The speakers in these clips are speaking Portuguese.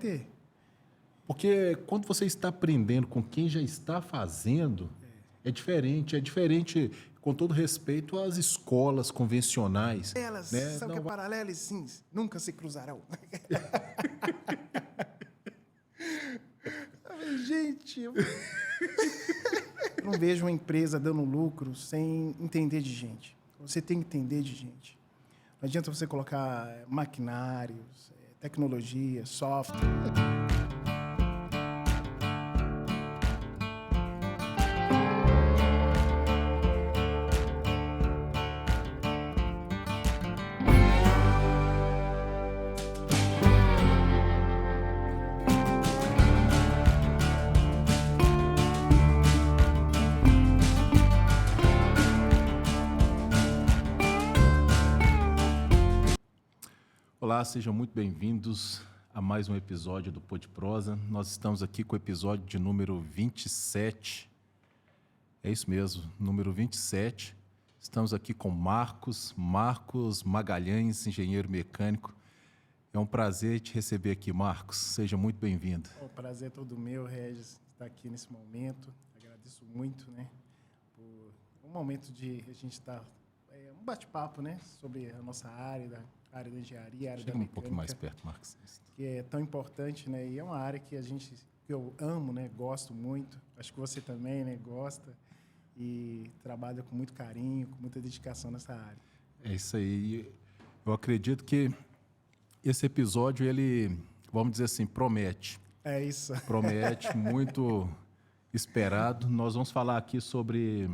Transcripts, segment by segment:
ter. Porque quando você está aprendendo com quem já está fazendo, é diferente. É diferente, com todo respeito, às escolas convencionais. Elas Né? são que é paralelas, sim, nunca se cruzarão. Gente, eu não vejo uma empresa dando lucro sem entender de gente. Você tem que entender de gente. Não adianta você colocar maquinários, tecnologia, software. Olá, sejam muito bem-vindos a mais um episódio do Pod Prosa. Nós estamos aqui com o episódio de número 27. É isso mesmo, número 27. Estamos aqui com Marcos Magalhães, engenheiro mecânico. É um prazer te receber aqui, Marcos. Seja muito bem-vindo. O prazer é todo meu, Regis, estar aqui nesse momento. Agradeço muito, né, por um momento de a gente estar um bate-papo, né, sobre a nossa área da engenharia, área Chega da mecânica. um pouquinho mais perto, Marcos. Que é tão importante, né? E é uma área que que eu amo, né? Gosto muito. Acho que você também, né? Gosta e trabalha com muito carinho, com muita dedicação nessa área. É isso aí. Eu acredito que esse episódio, ele, vamos dizer assim, promete. É isso. Promete, muito esperado. Nós vamos falar aqui sobre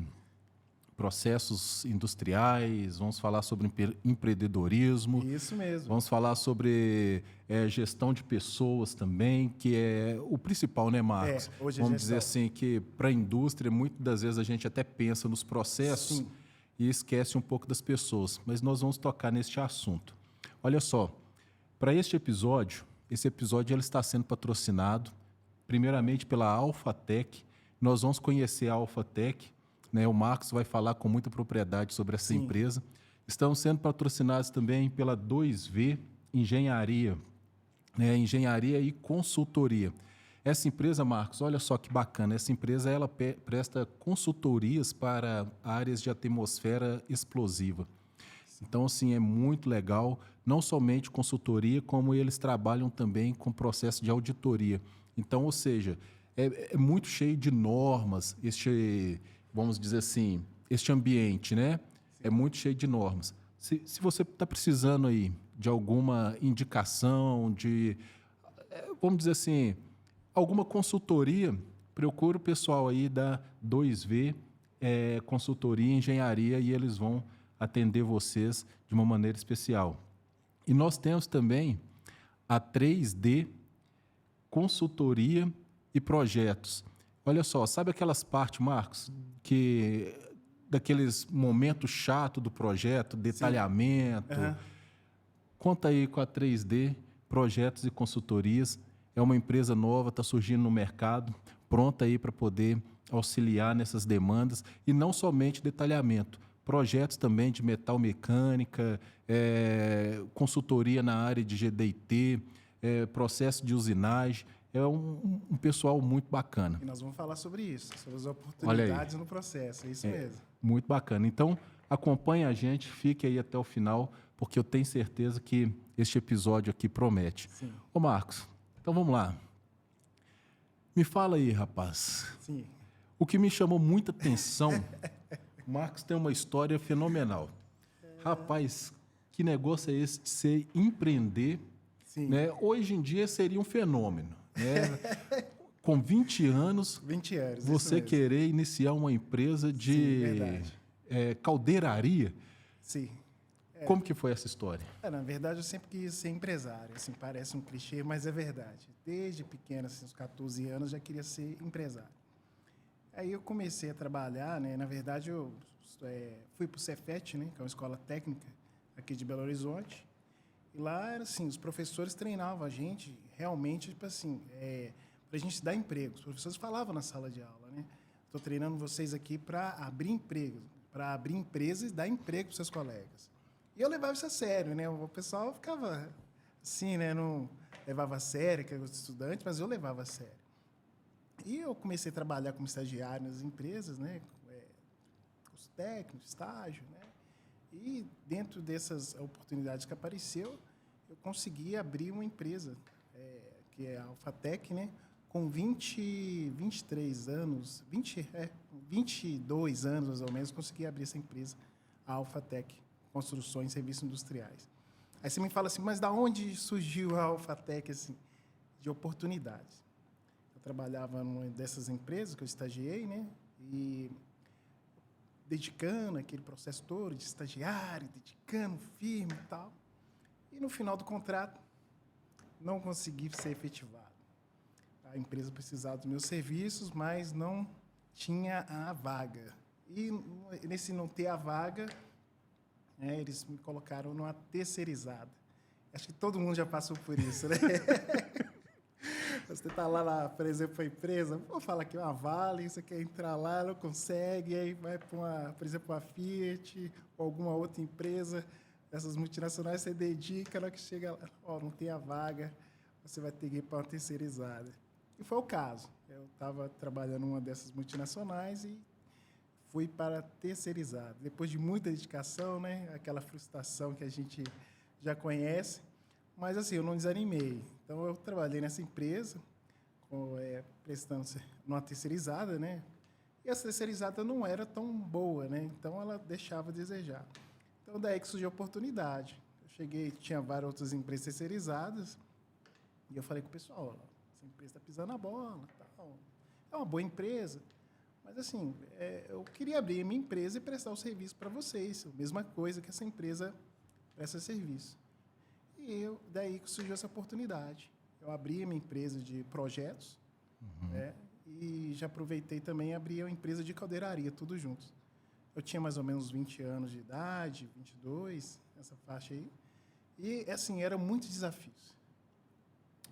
processos industriais, vamos falar sobre empreendedorismo. Isso mesmo. Vamos falar sobre gestão de pessoas também, que é o principal, né, Marcos? Hoje vamos dizer assim, que para a indústria, muitas das vezes a gente até pensa nos processos Sim. e esquece um pouco das pessoas. Mas nós vamos tocar neste assunto. Olha só, para esse episódio ele está sendo patrocinado primeiramente pela Alphatec. Nós vamos conhecer a Alphatec, né? O Marcos vai falar com muita propriedade sobre essa empresa. Estamos sendo patrocinados também pela 2V Engenharia, né? Engenharia e consultoria. Essa empresa, Marcos, olha só que bacana. Essa empresa ela presta consultorias para áreas de atmosfera explosiva. Então, assim, é muito legal, não somente consultoria, como eles trabalham também com processo de auditoria. Então, ou seja, é muito cheio de normas, vamos dizer assim, este ambiente, né? É muito cheio de normas. Se você está precisando aí de alguma indicação, vamos dizer assim, alguma consultoria, procure o pessoal aí da 2V Consultoria e Engenharia e eles vão atender vocês de uma maneira especial. E nós temos também a 3D Consultoria e Projetos. Olha só, sabe aquelas partes, Marcos, daqueles momentos chatos do projeto, detalhamento? Uhum. Conta aí com a 3D Projetos e Consultorias. É uma empresa nova, está surgindo no mercado, pronta aí para poder auxiliar nessas demandas e não somente detalhamento. Projetos também de metal mecânica, consultoria na área de GD&T, processo de usinagem. É um pessoal muito bacana. E nós vamos falar sobre isso, sobre as oportunidades no processo. É isso mesmo. Muito bacana. Então, acompanhe a gente, fique aí até o final, porque eu tenho certeza que este episódio aqui promete. Sim. Ô, Marcos, então vamos lá. Me fala aí, rapaz. Sim. O que me chamou muita atenção, o Marcos tem uma história fenomenal. Rapaz, que negócio é esse de você empreender? Sim. Né? Hoje em dia seria um fenômeno. Né? Com 20 anos, 20 anos, você querer iniciar uma empresa de caldeiraria. Sim. Como que foi essa história? Na verdade, eu sempre quis ser empresário. Assim, parece um clichê, mas é verdade. Desde pequeno, assim, uns 14 anos, já queria ser empresário. Aí eu comecei a trabalhar, né? Na verdade, eu fui para o Cefet, né? Que é uma escola técnica aqui de Belo Horizonte. E lá, era assim, os professores treinavam a gente, realmente, tipo assim, para a gente dar emprego. Os professores falavam na sala de aula, né? Estou treinando vocês aqui para abrir emprego, para abrir empresas e dar emprego para seus colegas. E eu levava isso a sério, né? O pessoal ficava assim, né? levava a sério, que era estudante, mas eu levava a sério. E eu comecei a trabalhar como estagiário nas empresas, né? Curso técnico, estágio, né? E dentro dessas oportunidades que apareceu, eu consegui abrir uma empresa, que é a Alphatec, né? Com 23 anos, 22 anos mais ou menos, consegui abrir essa empresa, a Alphatec, Construções e Serviços Industriais. Aí você me fala assim, mas da onde surgiu a Alphatec, assim? De oportunidades. Eu trabalhava numa dessas empresas que eu estagiei, né? E dedicando aquele processo todo de estagiário, dedicando firme e tal. E no final do contrato, não consegui ser efetivado. A empresa precisava dos meus serviços, mas não tinha a vaga. E nesse não ter a vaga, eles me colocaram numa terceirizada. Acho que todo mundo já passou por isso, né? Você está lá, por exemplo, a empresa, vou falar aqui uma Vale, você quer entrar lá, não consegue, aí vai para, por exemplo, uma Fiat ou alguma outra empresa, essas multinacionais, você dedica, na hora que chega lá, não tem a vaga, você vai ter que ir para uma terceirizada. E foi o caso. Eu estava trabalhando numa dessas multinacionais e fui para a terceirizada. Depois de muita dedicação, né, aquela frustração que a gente já conhece, mas assim, eu não desanimei. Então, eu trabalhei nessa empresa, prestando numa terceirizada, né? E essa terceirizada não era tão boa, né? Então, ela deixava a desejar. Então, daí que surgiu a oportunidade. Eu cheguei, tinha várias outras empresas terceirizadas, e eu falei com o pessoal, essa empresa está pisando a bola, tal. É uma boa empresa, mas assim, eu queria abrir a minha empresa e prestar o serviço para vocês, a mesma coisa que essa empresa presta serviço. E daí que surgiu essa oportunidade. Eu abri a minha empresa de projetos, né? E já aproveitei também e abri a empresa de caldeiraria, tudo juntos. Eu tinha mais ou menos 20 anos de idade, 22, essa faixa aí. E, assim, eram muitos desafios.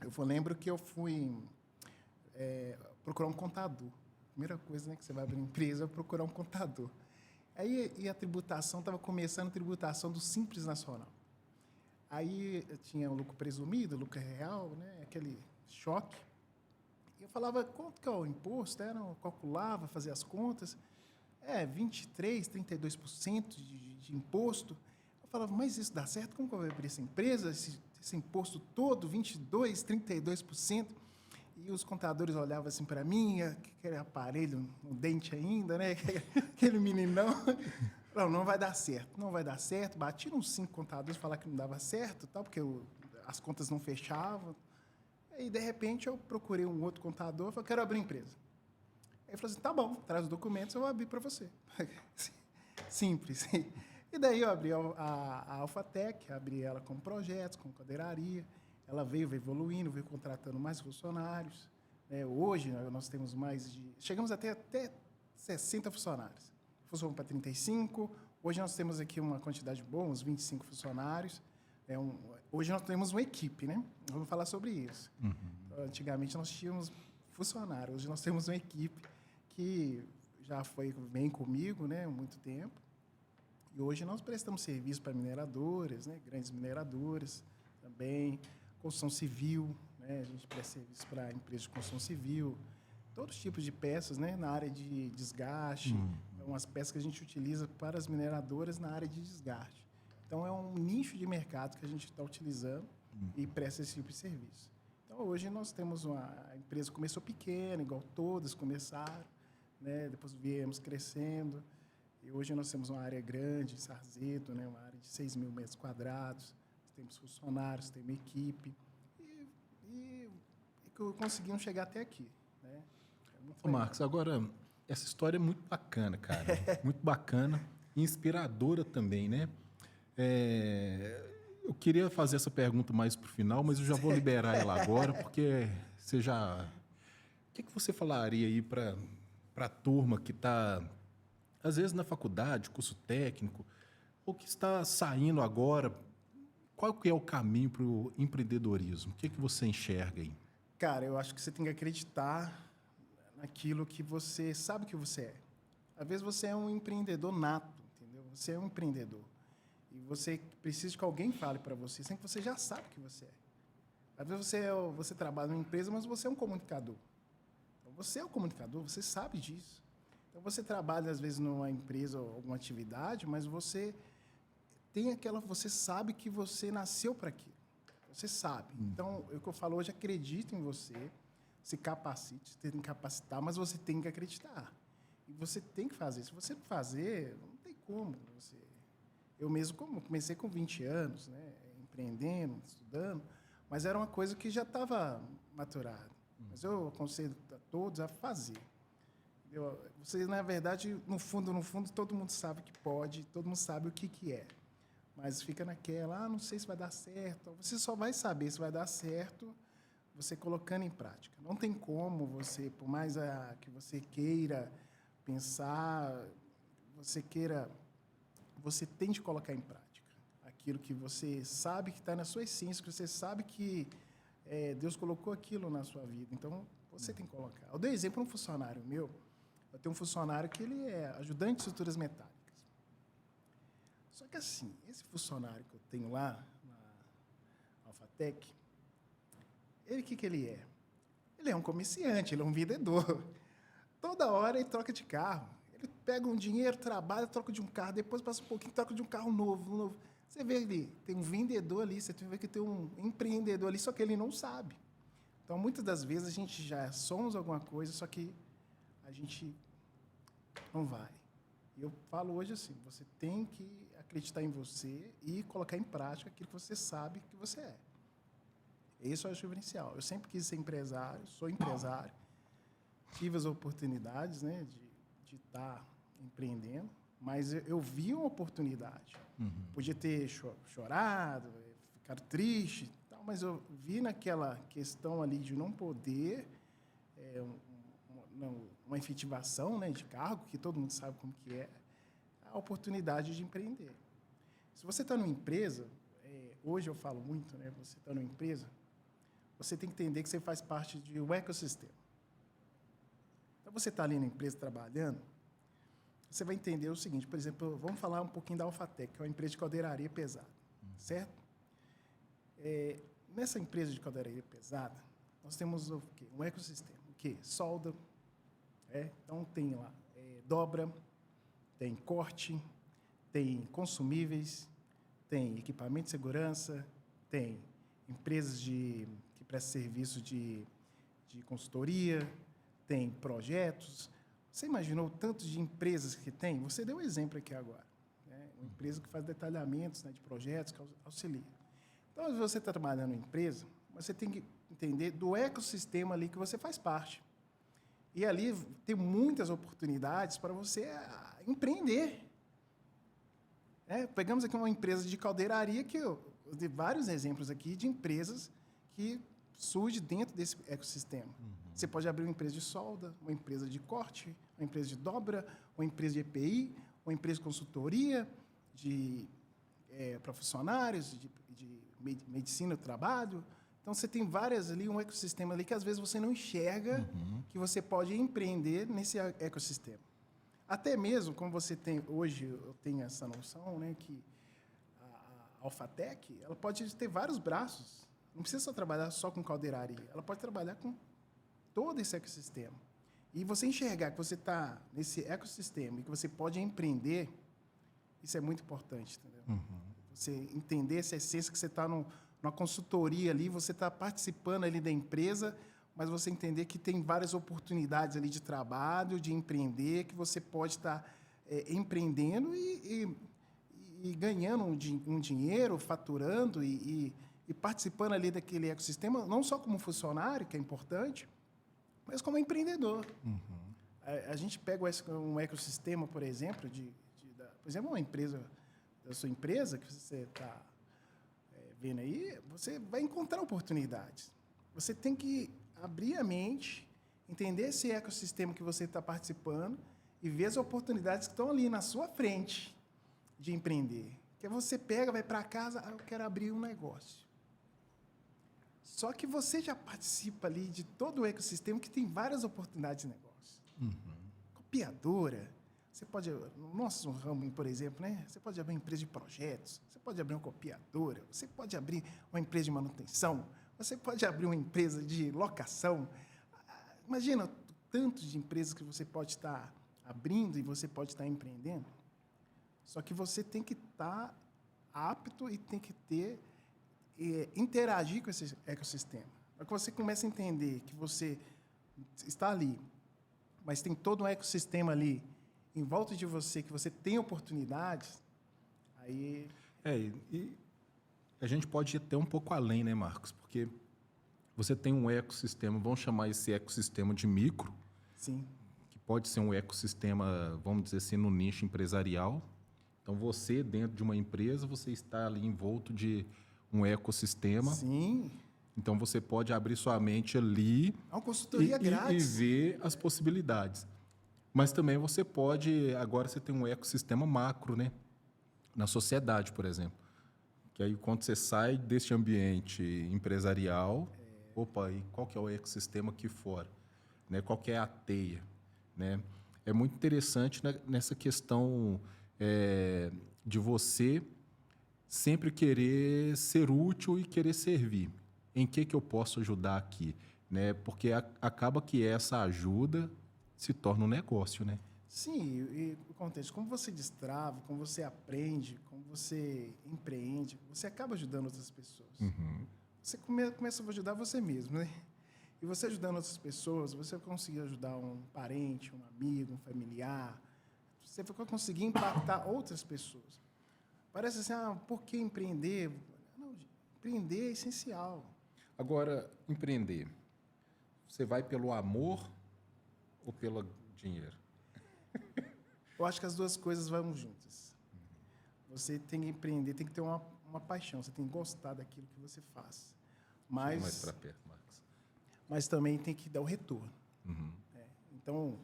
Eu lembro que eu fui procurar um contador. Primeira coisa, né, que você vai abrir uma empresa é procurar um contador. Aí, e a tributação, estava começando a tributação do Simples Nacional. Aí tinha o lucro presumido, o lucro real, né? Aquele choque. E eu falava, quanto que é o imposto? Eu calculava, fazia as contas. 23%, 32% de imposto. Eu falava, mas isso dá certo? Como que eu vou abrir essa empresa? Esse imposto todo, 22%, 32%. E os contadores olhavam assim para mim, aquele aparelho no dente ainda, né? Aquele meninão. Não vai dar certo, não vai dar certo. Bati uns 5 contadores falar que não dava certo, tal, porque as contas não fechavam. Aí, de repente, eu procurei um outro contador e falei, quero abrir empresa. Aí ele falou assim, tá bom, traz os documentos, eu vou abrir para você. Simples. E daí eu abri a Alphatec, abri ela com projetos, com caldeiraria. Ela veio evoluindo, veio contratando mais funcionários. Hoje, nós temos chegamos até 60 funcionários. Fomos para 35. Hoje nós temos aqui uma quantidade boa, uns 25 funcionários. Hoje nós temos uma equipe, né? Vamos falar sobre isso. Antigamente nós tínhamos funcionários, hoje nós temos uma equipe que já vem comigo, né, há muito tempo. E hoje nós prestamos serviço para mineradoras, né, grandes mineradoras também, construção civil, né, a gente presta serviço para empresas de construção civil, todos os tipos de peças, né, na área de desgaste, umas peças que a gente utiliza para as mineradoras na área de desgaste. Então, é um nicho de mercado que a gente está utilizando e presta esse tipo de serviço. Então, hoje nós temos a empresa começou pequena, igual todas começaram, né, depois viemos crescendo, e hoje nós temos uma área grande, em Sarzeto, né, uma área de 6 mil metros quadrados, temos funcionários, temos equipe, e conseguimos chegar até aqui. Né? Ô, Marcos, agora, essa história é muito bacana, cara. Muito bacana e inspiradora também, né? Eu queria fazer essa pergunta mais para o final, mas eu já vou liberar ela agora, porque você já... O que você falaria aí para a turma que está, às vezes, na faculdade, curso técnico, ou que está saindo agora? Qual que é o caminho para o empreendedorismo? O que você enxerga aí? Cara, eu acho que você tem que acreditar naquilo que você sabe que você é. Às vezes você é um empreendedor nato, entendeu? Você é um empreendedor. E você precisa que alguém fale para você, sem que você já sabe que você é. Às vezes você trabalha numa empresa, mas você é um comunicador. Então, você é um comunicador, você sabe disso. Então, você trabalha, às vezes, numa empresa ou alguma atividade, mas você você sabe que você nasceu para aquilo. Você sabe. Então, é o que eu falo hoje, acredita em você, se capacite, você tem que capacitar, mas você tem que acreditar. E você tem que fazer. Se você não fazer, não tem como. Eu mesmo comecei com 20 anos, né, empreendendo, estudando, mas era uma coisa que já estava maturada. Mas eu aconselho a todos a fazer. Você, na verdade, no fundo, todo mundo sabe que pode, todo mundo sabe o que é. Mas fica naquela, não sei se vai dar certo. Você só vai saber se vai dar certo você colocando em prática. Não tem como você, por mais que você queira pensar, você tem de colocar em prática aquilo que você sabe que está na sua essência, que você sabe que Deus colocou aquilo na sua vida. Então, você tem que colocar. Eu dei exemplo um funcionário meu. Eu tenho um funcionário que ele é ajudante de estruturas metálicas. Só que assim, esse funcionário que eu tenho lá na Alphatec, ele o que ele é? Ele é um comerciante, ele é um vendedor. Toda hora ele troca de carro. Ele pega um dinheiro, trabalha, troca de um carro, depois passa um pouquinho, troca de um carro novo. Você vê ali, tem um vendedor ali, você vê que tem um empreendedor ali, só que ele não sabe. Então, muitas das vezes, a gente já somos alguma coisa, só que a gente não vai. E eu falo hoje assim, você tem que acreditar em você e colocar em prática aquilo que você sabe que você é. Esse é o diferencial. Eu sempre quis ser empresário, sou empresário, tive as oportunidades, né, de estar empreendendo, mas eu vi uma oportunidade. Podia ter chorado, ficado triste, tal, mas eu vi naquela questão ali de não poder, uma efetivação, né, de cargo, que todo mundo sabe como que é, a oportunidade de empreender. Se você está numa empresa, hoje eu falo muito, né, você está numa empresa, você tem que entender que você faz parte de um ecossistema. Então, você está ali na empresa trabalhando, você vai entender o seguinte, por exemplo, vamos falar um pouquinho da Alphatec, que é uma empresa de caldeiraria pesada, certo? Nessa empresa de caldeiraria pesada, nós temos o quê? Um ecossistema. O quê? Solda, então tem lá dobra, tem corte, tem consumíveis, tem equipamento de segurança, tem empresas que prestam serviço de consultoria, tem projetos. Você imaginou o tanto de empresas que tem? Você deu um exemplo aqui agora. Né? Uma empresa que faz detalhamentos, né, de projetos, que auxilia. Então, se você está trabalhando em empresa, você tem que entender do ecossistema ali que você faz parte. E ali tem muitas oportunidades para você empreender. Pegamos aqui uma empresa de caldeiraria, que eu dei vários exemplos aqui de empresas que surgem dentro desse ecossistema. Você pode abrir uma empresa de solda, uma empresa de corte, uma empresa de dobra, uma empresa de EPI, uma empresa de consultoria, para funcionários, de medicina do trabalho. Então, você tem várias ali, um ecossistema ali que, às vezes, você não enxerga que você pode empreender nesse ecossistema. Até mesmo, como você tem hoje, eu tenho essa noção, né, que a Alphatec, ela pode ter vários braços. Não precisa só trabalhar só com caldeiraria. Ela pode trabalhar com todo esse ecossistema. E você enxergar que você está nesse ecossistema e que você pode empreender, isso é muito importante, entendeu? Você entender essa essência que você está numa consultoria ali, você está participando ali da empresa, mas você entender que tem várias oportunidades ali de trabalho, de empreender, que você pode estar empreendendo e ganhando um dinheiro, faturando e participando ali daquele ecossistema, não só como funcionário, que é importante, mas como empreendedor. A gente pega um ecossistema, por exemplo, por exemplo, uma empresa, da sua empresa, que você está vendo aí, você vai encontrar oportunidades. Você tem que abrir a mente, entender esse ecossistema que você está participando e ver as oportunidades que estão ali na sua frente de empreender. Que você pega, vai para casa, eu quero abrir um negócio. Só que você já participa ali de todo o ecossistema que tem várias oportunidades de negócio. Copiadora. Você pode, no nosso ramo, por exemplo, né? Você pode abrir uma empresa de projetos, você pode abrir uma copiadora, você pode abrir uma empresa de manutenção, Você pode abrir uma empresa de locação. Imagina o tanto de empresas que você pode estar abrindo e você pode estar empreendendo. Só que você tem que estar apto e tem que interagir com esse ecossistema. Para que você comece a entender que você está ali, mas tem todo um ecossistema ali em volta de você, que você tem oportunidades, aí... E a gente pode ir até um pouco além, né, Marcos? Porque você tem um ecossistema, vamos chamar esse ecossistema de micro, Sim. que pode ser um ecossistema, vamos dizer assim, no nicho empresarial. Então, você, dentro de uma empresa, você está ali envolto de um ecossistema. Sim. Então, você pode abrir sua mente ali É uma consultoria e grátis. ver as possibilidades. Mas também você pode... Agora, você tem um ecossistema macro, né? Na sociedade, por exemplo. Que aí, quando você sai deste ambiente empresarial, opa, e qual que é o ecossistema aqui fora? Né? Qual que é a teia? Né? É muito interessante, né, nessa questão de você sempre querer ser útil e querer servir. Em que eu posso ajudar aqui? Né? Porque acaba que essa ajuda se torna um negócio, né? Sim, e o contexto, como você destrava, como você aprende, como você empreende, você acaba ajudando outras pessoas. Você começa a ajudar você mesmo, né? E você ajudando outras pessoas, você vai conseguir ajudar um parente, um amigo, um familiar. Você vai conseguir impactar outras pessoas. Parece assim, por que empreender? Não, empreender é essencial. Agora, empreender, você vai pelo amor ou pelo dinheiro? Eu acho que as duas coisas vão juntas. Você tem que empreender, tem que ter uma paixão, você tem que gostar daquilo que você faz. Chega mais para perto, Marcos. Mas também tem que dar o retorno. Então,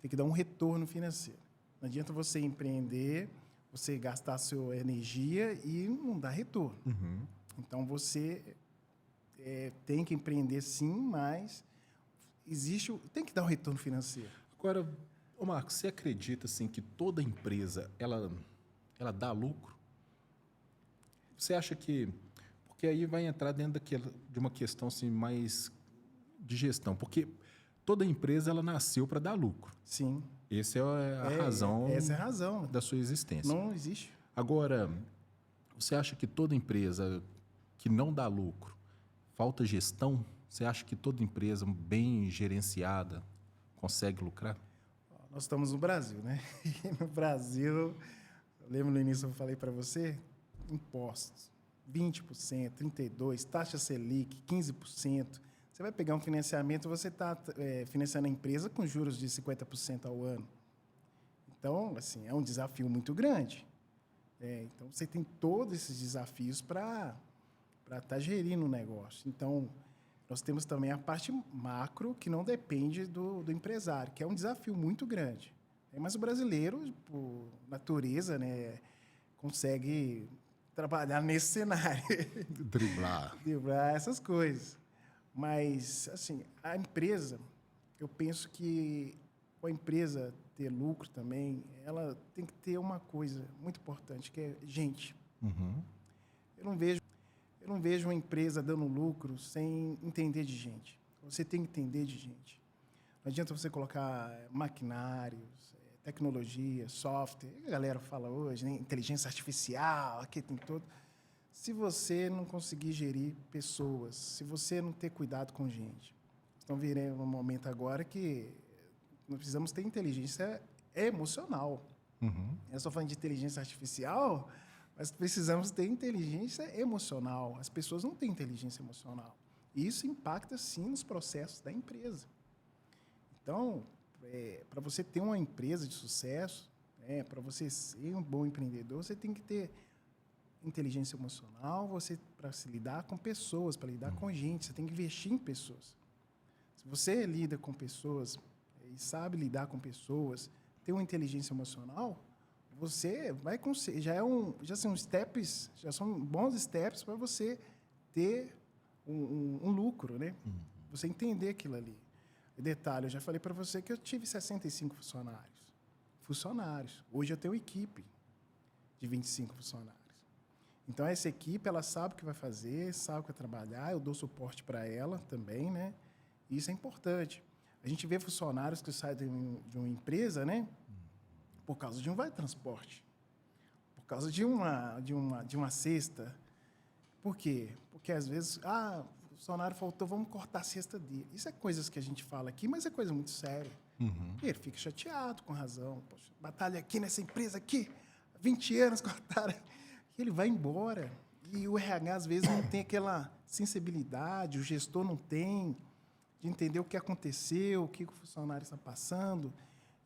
tem que dar um retorno financeiro. Não adianta você empreender, você gastar a sua energia e não dar retorno. Então, você tem que empreender sim, mas tem que dar um retorno financeiro. Agora, ô Marcos, você acredita assim, que toda empresa ela dá lucro? Você acha que... Porque aí vai entrar dentro de uma questão assim, mais de gestão. Porque toda empresa ela nasceu para dar lucro. Sim. Essa é a razão, essa é a razão da sua existência. Não existe. Agora, você acha que toda empresa que não dá lucro, falta gestão? Você acha que toda empresa bem gerenciada consegue lucrar? Nós estamos no Brasil, né? E no Brasil, eu lembro no início eu falei para você, impostos, 20%, 32%, taxa Selic, 15%. Você vai pegar um financiamento, você está financiando a empresa com juros de 50% ao ano. Então, assim, é um desafio muito grande. Então, você tem todos esses desafios para estar gerindo o negócio. Então, nós temos também a parte macro, que não depende do empresário, que é um desafio muito grande. Mas o brasileiro, por natureza, né, consegue trabalhar nesse cenário. Driblar. Driblar essas coisas. Mas, assim, a empresa, eu penso que a empresa ter lucro também, ela tem que ter uma coisa muito importante, que é gente. Eu não vejo uma empresa dando lucro sem entender de gente. Você tem que entender de gente. Não adianta você colocar maquinários, tecnologia, software. A galera fala hoje, né? Inteligência artificial, aqui tem todo. Se você não conseguir gerir pessoas, se você não ter cuidado com gente. Então, virei um momento agora que nós precisamos ter inteligência emocional. Eu estou falando de inteligência artificial, mas precisamos ter inteligência emocional. As pessoas não têm inteligência emocional. E isso impacta, sim, nos processos da empresa. Então, para você ter uma empresa de sucesso, para você ser um bom empreendedor, você tem que ter inteligência emocional, para se lidar com pessoas, para lidar com gente, você tem que investir em pessoas. Se você lida com pessoas e sabe lidar com pessoas, tem uma inteligência emocional, você vai conseguir, já são bons steps para você ter um lucro, né? Você entender aquilo ali. Detalhe, eu já falei para você que eu tive 65 funcionários. Hoje eu tenho uma equipe de 25 funcionários. Então, essa equipe, ela sabe o que vai fazer, sabe o que vai trabalhar, eu dou suporte para ela também, né? Isso é importante. A gente vê funcionários que saem de uma empresa, né? Por causa de um vale transporte, por causa de uma cesta. Por quê? Porque, às vezes, o funcionário faltou, vamos cortar a cesta dele. Isso é coisas que a gente fala aqui, mas é coisa muito séria. Ele fica chateado, com razão. Poxa, batalha aqui nessa empresa aqui, 20 anos cortaram. E ele vai embora. E o RH, às vezes, não tem aquela sensibilidade, o gestor não tem, de entender o que aconteceu, o que o funcionário está passando.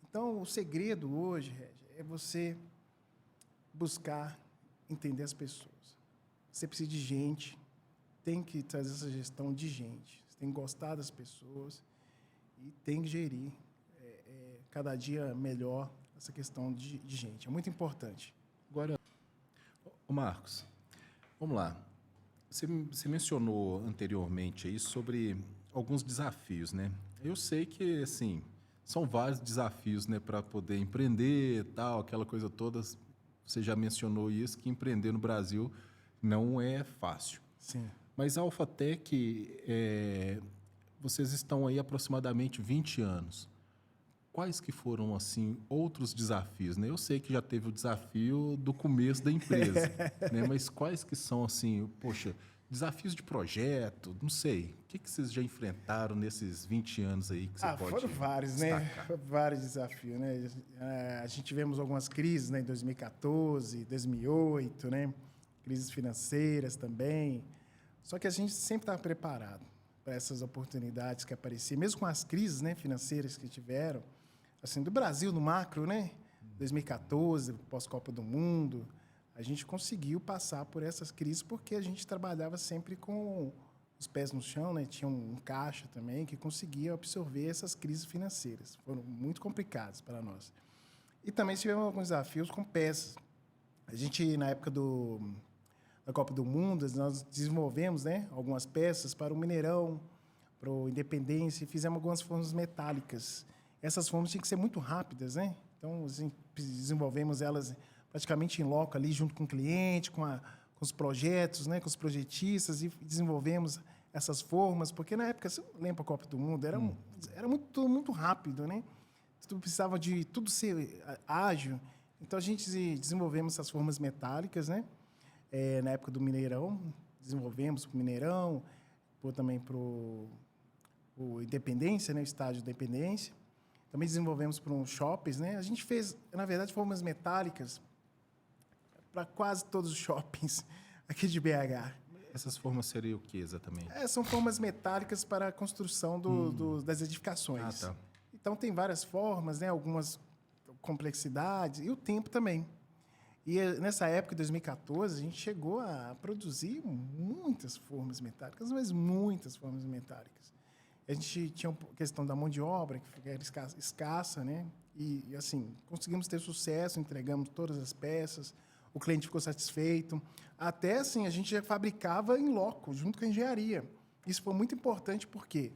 Então, o segredo hoje, Régia, é você buscar entender as pessoas. Você precisa de gente, tem que trazer essa gestão de gente. Você tem que gostar das pessoas e tem que gerir cada dia melhor essa questão de gente. É muito importante. Agora, ô Marcos, vamos lá. Você mencionou anteriormente aí sobre alguns desafios, né? Eu sei que, assim, são vários desafios, né, para poder empreender, tal, aquela coisa toda. Você já mencionou isso, que empreender no Brasil não é fácil. Sim. Mas a Alphatec, vocês estão aí aproximadamente 20 anos. Quais que foram, assim, outros desafios, né? Eu sei que já teve o desafio do começo da empresa, né? Mas quais que são, assim, poxa, desafios de projeto, não sei. O que vocês já enfrentaram nesses 20 anos aí que você pode foram vários, destacar? né? Vários desafios, né? A gente tivemos algumas crises, né? Em 2014, 2008, né? Crises financeiras também. Só que a gente sempre estava preparado para essas oportunidades que apareciam, mesmo com as crises, né, financeiras que tiveram, assim, do Brasil no macro, né? 2014, pós-Copa do Mundo, a gente conseguiu passar por essas crises porque a gente trabalhava sempre com os pés no chão, né? Tinha um caixa também que conseguia absorver essas crises financeiras. Foram muito complicadas para nós. E também tivemos alguns desafios com peças. A gente, na época da Copa do Mundo, nós desenvolvemos, né, algumas peças para o Mineirão, para o Independência, e fizemos algumas formas metálicas. Essas formas tinham que ser muito rápidas, né? Então, assim, desenvolvemos elas praticamente em loco ali, junto com o cliente, com os projetos, né, com os projetistas, e desenvolvemos essas formas, porque na época, você lembra a Copa do Mundo, era muito rápido, né? Tudo precisava de tudo ser ágil. Então, a gente desenvolvemos essas formas metálicas, né? Na época do Mineirão, desenvolvemos para o Mineirão, também para o Independência, né, o estádio Independência. Também desenvolvemos para uns shoppings, né? A gente fez, na verdade, formas metálicas para quase todos os shoppings aqui de BH. Essas formas seriam o que exatamente? São formas metálicas para a construção das edificações. Ah, tá. Então, tem várias formas, né? Algumas complexidades e o tempo também. E nessa época, em 2014, a gente chegou a produzir muitas formas metálicas, mas muitas formas metálicas. A gente tinha a questão da mão de obra, que era escassa, né? E, assim, conseguimos ter sucesso, entregamos todas as peças, o cliente ficou satisfeito. Até, assim, a gente já fabricava em loco, junto com a engenharia. Isso foi muito importante porque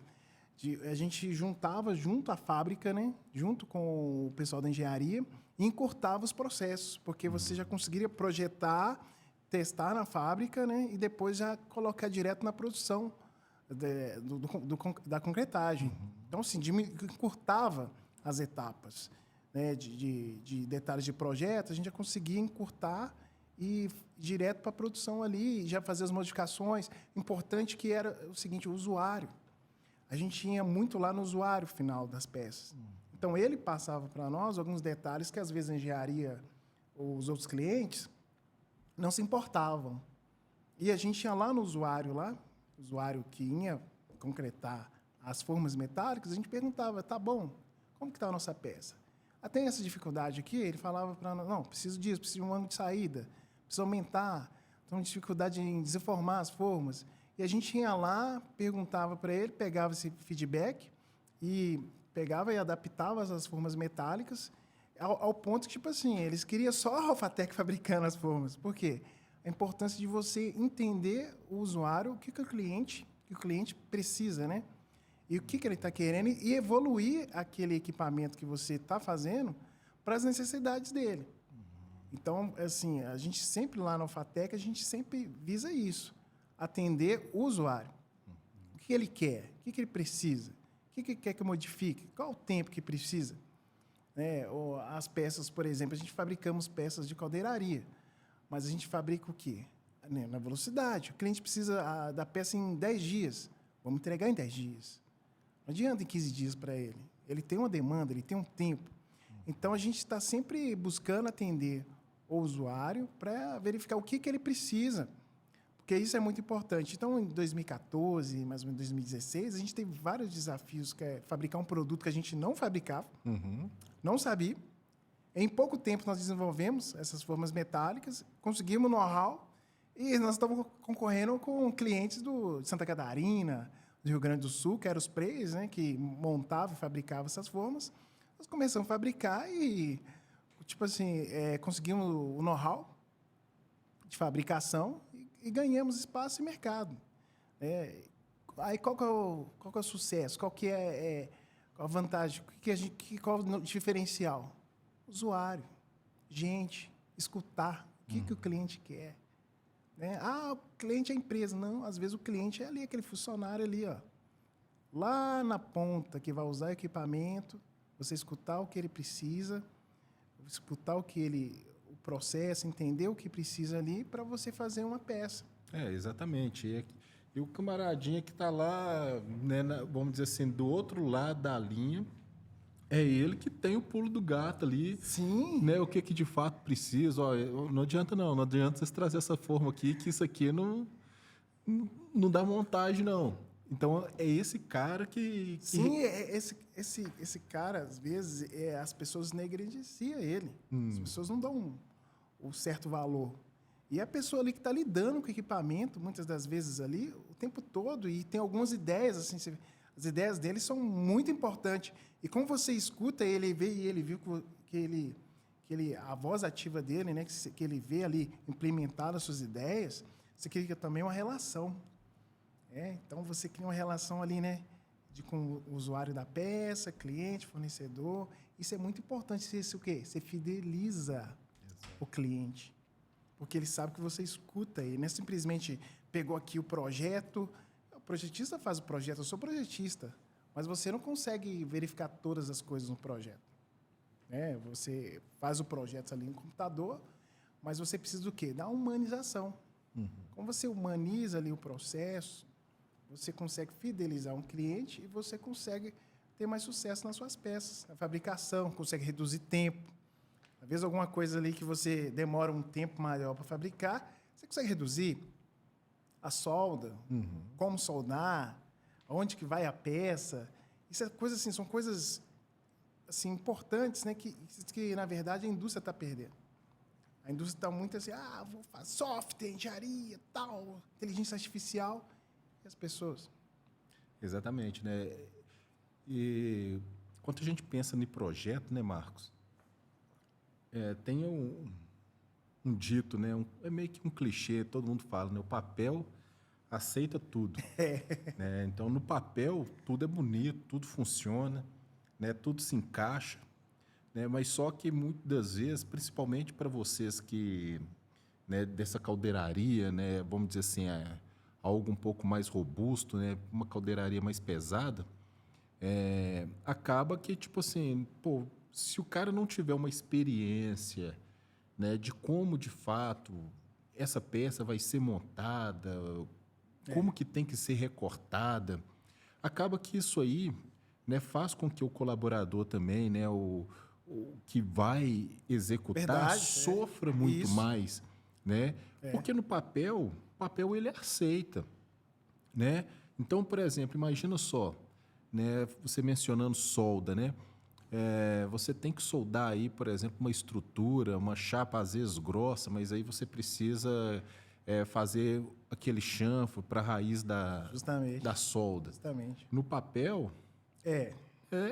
a gente juntava junto à fábrica, né? Junto com o pessoal da engenharia, e encurtava os processos, porque você já conseguiria projetar, testar na fábrica, né? E depois já colocar direto na produção da concretagem. Então, assim, encurtava as etapas, né? De detalhes de projeto, a gente já conseguia encurtar e ir direto para a produção ali, já fazer as modificações. Importante que era o seguinte, o usuário. A gente tinha muito lá no usuário final das peças. Então, ele passava para nós alguns detalhes que, às vezes, a engenharia ou os outros clientes não se importavam. E a gente ia lá no usuário, o usuário que ia concretar as formas metálicas, a gente perguntava, tá bom, como que está a nossa peça? Tem essa dificuldade aqui? Ele falava para nós, não, preciso disso, preciso de um ângulo de saída, preciso aumentar, então dificuldade em desenformar as formas. E a gente ia lá, perguntava para ele, pegava esse feedback e pegava e adaptava as formas metálicas ao ponto que, tipo assim, eles queriam só a Alphatec fabricando as formas. Por quê? A importância de você entender o usuário, o que o cliente precisa, né? E o que ele está querendo e evoluir aquele equipamento que você está fazendo para as necessidades dele. Então, assim, a gente sempre lá na Alphatec, a gente sempre visa isso, atender o usuário. O que ele quer? O que ele precisa? O que ele quer que eu modifique? Qual o tempo que precisa? Ou as peças, por exemplo, a gente fabricamos peças de caldeiraria, mas a gente fabrica o quê? Na velocidade. O cliente precisa da peça em 10 dias. Vamos entregar em 10 dias. Não adianta em 15 dias para ele. Ele tem uma demanda, ele tem um tempo. Então, a gente está sempre buscando atender o usuário para verificar o que ele precisa, porque isso é muito importante. Então, em 2014, mais ou menos 2016, a gente teve vários desafios, que é fabricar um produto que a gente não fabricava, não sabia. Em pouco tempo, nós desenvolvemos essas formas metálicas, conseguimos know-how e nós estamos concorrendo com clientes de Santa Catarina, do Rio Grande do Sul, que eram os players, né, que montavam e fabricavam essas formas. Nós começamos a fabricar e, tipo assim, conseguimos o know-how de fabricação e ganhamos espaço e mercado. Aí qual que é o sucesso? Qual que qual a vantagem? Qual o diferencial? Usuário, gente, escutar o que o cliente quer. O cliente é a empresa. Não, às vezes o cliente é ali, aquele funcionário ali, ó, lá na ponta, que vai usar o equipamento, você escutar o que ele precisa, escutar o processo, entender o que precisa ali para você fazer uma peça. Exatamente. E o camaradinha que está lá, né, vamos dizer assim, do outro lado da linha, é ele que tem o pulo do gato ali. Sim. Né, o que de fato precisa. Ó, não adianta vocês trazer essa forma aqui, que isso aqui não dá montagem, não. Então, é esse cara que... Sim, esse cara, às vezes, as pessoas negligenciam ele. As pessoas não dão um certo valor. E a pessoa ali que está lidando com o equipamento, muitas das vezes ali, o tempo todo, e tem algumas ideias, assim, as ideias dele são muito importantes. E como você escuta ele, vê, e ele viu que a voz ativa dele, né, que ele vê ali implementar as suas ideias, você cria também uma relação. Então, você cria uma relação ali, né, com o usuário da peça, cliente, fornecedor. Isso é muito importante. Isso o quê? Você fideliza o cliente. Porque ele sabe que você escuta ele. Não é simplesmente pegou aqui o projeto. O projetista faz o projeto, eu sou projetista. Mas você não consegue verificar todas as coisas no projeto. Você faz o projeto ali no computador, mas você precisa do quê? Da humanização. Como você humaniza ali o processo, você consegue fidelizar um cliente e você consegue ter mais sucesso nas suas peças. Na fabricação, consegue reduzir tempo. Às vezes, alguma coisa ali que você demora um tempo maior para fabricar, você consegue reduzir a solda, como soldar, onde que vai a peça. Isso são coisas assim, importantes, né, que, na verdade, a indústria está perdendo. A indústria está muito assim, vou fazer software, engenharia, tal, inteligência artificial. E as pessoas? Exatamente, né? E quando a gente pensa em projeto, né, Marcos? Tem um dito, né? É meio que um clichê, todo mundo fala, né? O papel aceita tudo. Né? Então, no papel, tudo é bonito, tudo funciona, né? Tudo se encaixa. Né? Mas só que, muitas das vezes, principalmente para vocês que, né, dessa caldeiraria, né, vamos dizer assim, algo um pouco mais robusto, né, uma caldeiraria mais pesada, acaba que, tipo assim, pô, se o cara não tiver uma experiência, né, de como, de fato, essa peça vai ser montada, como que tem que ser recortada, acaba que isso aí, né, faz com que o colaborador também, né, o que vai executar, Verdade, sofra muito isso. mais, né? Porque no papel, ele aceita, né? Então, por exemplo, imagina só, né, você mencionando solda, né? Você tem que soldar aí, por exemplo, uma estrutura, uma chapa às vezes grossa, mas aí você precisa fazer aquele chanfro para a raiz da solda. Justamente. No papel, É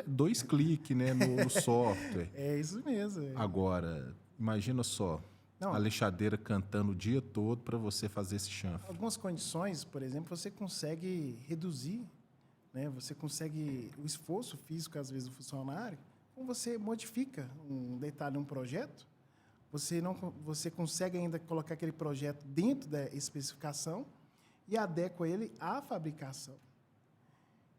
2 cliques, né, no software. isso mesmo. Agora, imagina só, Não, a lixadeira cantando o dia todo para você fazer esse chanfre. algumas condições, por exemplo, você consegue reduzir, né? Você consegue o esforço físico, às vezes, do funcionário, como você modifica um detalhe, um projeto, você consegue ainda colocar aquele projeto dentro da especificação e adequa ele à fabricação.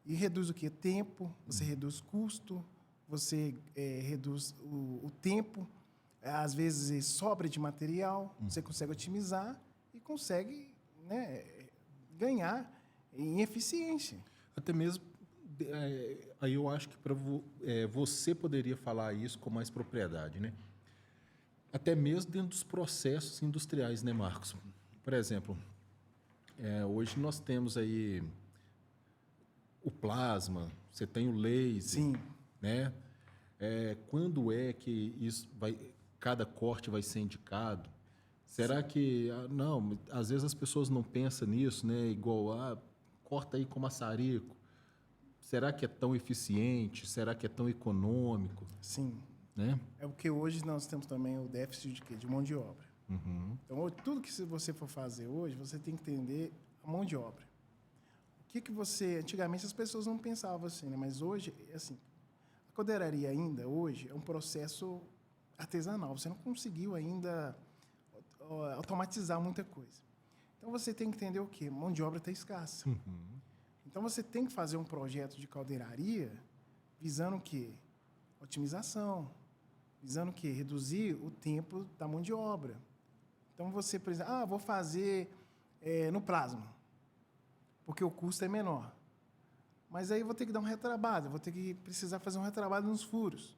E reduz o quê? Tempo, você reduz custo, você reduz o tempo, às vezes sobra de material, você consegue otimizar e consegue, né, ganhar em eficiência. Até mesmo, aí eu acho que você poderia falar isso com mais propriedade, né? Até mesmo dentro dos processos industriais, né, Marcos? Por exemplo, hoje nós temos aí o plasma, você tem o laser, Sim. né? Quando é que cada corte vai ser indicado? Será que não? Às vezes as pessoas não pensam nisso, né? Igual corta aí com maçarico. Será que é tão eficiente? Será que é tão econômico? Sim. Né? É porque hoje nós temos também o déficit de quê? De mão de obra. Uhum. Então, tudo que você for fazer hoje, você tem que entender a mão de obra. O que você... Antigamente as pessoas não pensavam assim, né? Mas hoje, assim, a caldeiraria ainda, hoje, é um processo artesanal. Você não conseguiu ainda automatizar muita coisa. Então, você tem que entender o quê? Mão de obra está escassa. Uhum. Então, você tem que fazer um projeto de caldeiraria visando o quê? Otimização. Visando o quê? Reduzir o tempo da mão de obra. Então, você, por exemplo, vou fazer no plasma, porque o custo é menor. Mas aí eu vou ter que dar um retrabalho, vou ter que precisar fazer um retrabalho nos furos,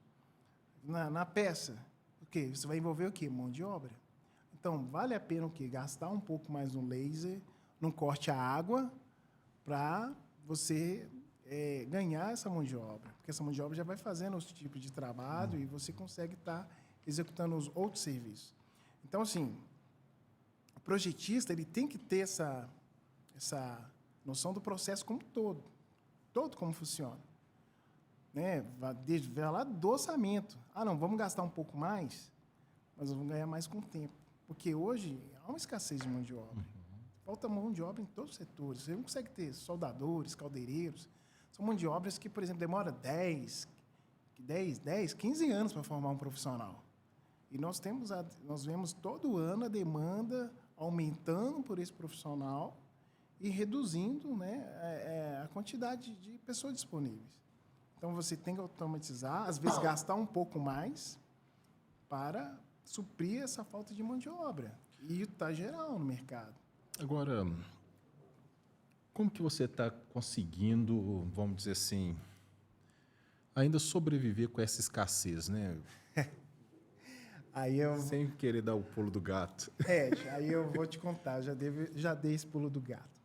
na peça. O quê? Você vai envolver o quê? Mão de obra. Então, vale a pena o quê? Gastar um pouco mais no laser, num corte à água, para você ganhar essa mão de obra. Porque essa mão de obra já vai fazendo outro tipo de trabalho e você consegue estar executando os outros serviços. Então, assim, o projetista ele tem que ter essa noção do processo como todo como funciona. Né? Vai lá do orçamento. Não, vamos gastar um pouco mais, mas vamos ganhar mais com o tempo. Porque hoje há uma escassez de mão de obra. Falta mão de obra em todos os setores. Você não consegue ter soldadores, caldeireiros. São mão de obras que, por exemplo, demora 10, 15 anos para formar um profissional. E nós vemos todo ano a demanda aumentando por esse profissional e reduzindo, né, a quantidade de pessoas disponíveis. Então, você tem que automatizar, às vezes gastar um pouco mais para suprir essa falta de mão de obra. E está geral no mercado. Agora, como que você está conseguindo, vamos dizer assim, ainda sobreviver com essa escassez, né? Sem querer dar o pulo do gato. Aí eu vou te contar, já dei esse pulo do gato.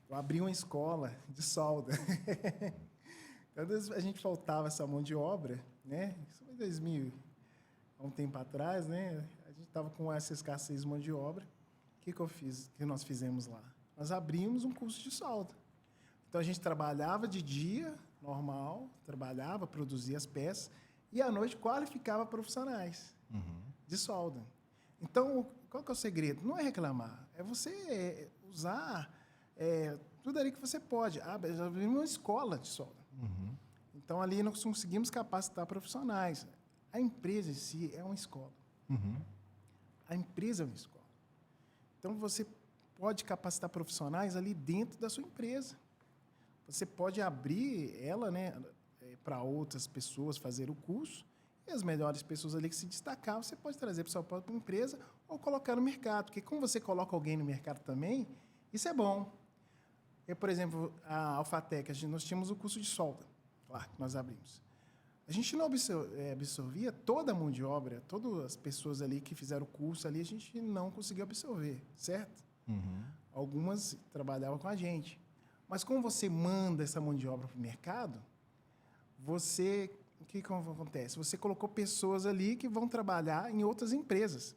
Eu abri uma escola de solda. Quando a gente faltava essa mão de obra, né? Isso foi 2000, há um tempo atrás, né? A gente estava com essa escassez de mão de obra. O que nós fizemos lá? Nós abrimos um curso de solda. Então, a gente trabalhava de dia, normal, produzia as peças, e à noite qualificava profissionais de solda. Então, qual que é o segredo? Não é reclamar, é você usar tudo ali que você pode. Abrimos uma escola de solda. Então, ali nós conseguimos capacitar profissionais. A empresa em si é uma escola. A empresa é uma escola. Então, você pode capacitar profissionais ali dentro da sua empresa. Você pode abrir ela, né, para outras pessoas fazer o curso, e as melhores pessoas ali que se destacar, você pode trazer para a sua própria empresa ou colocar no mercado. Porque como você coloca alguém no mercado também, isso é bom. Por exemplo, a Alphatec, nós tínhamos o curso de solda, lá, que nós abrimos. A gente não absorvia toda a mão de obra, todas as pessoas ali que fizeram o curso ali, a gente não conseguiu absorver, certo? Algumas trabalhavam com a gente. Mas como você manda essa mão de obra para o mercado, o que acontece? Você colocou pessoas ali que vão trabalhar em outras empresas.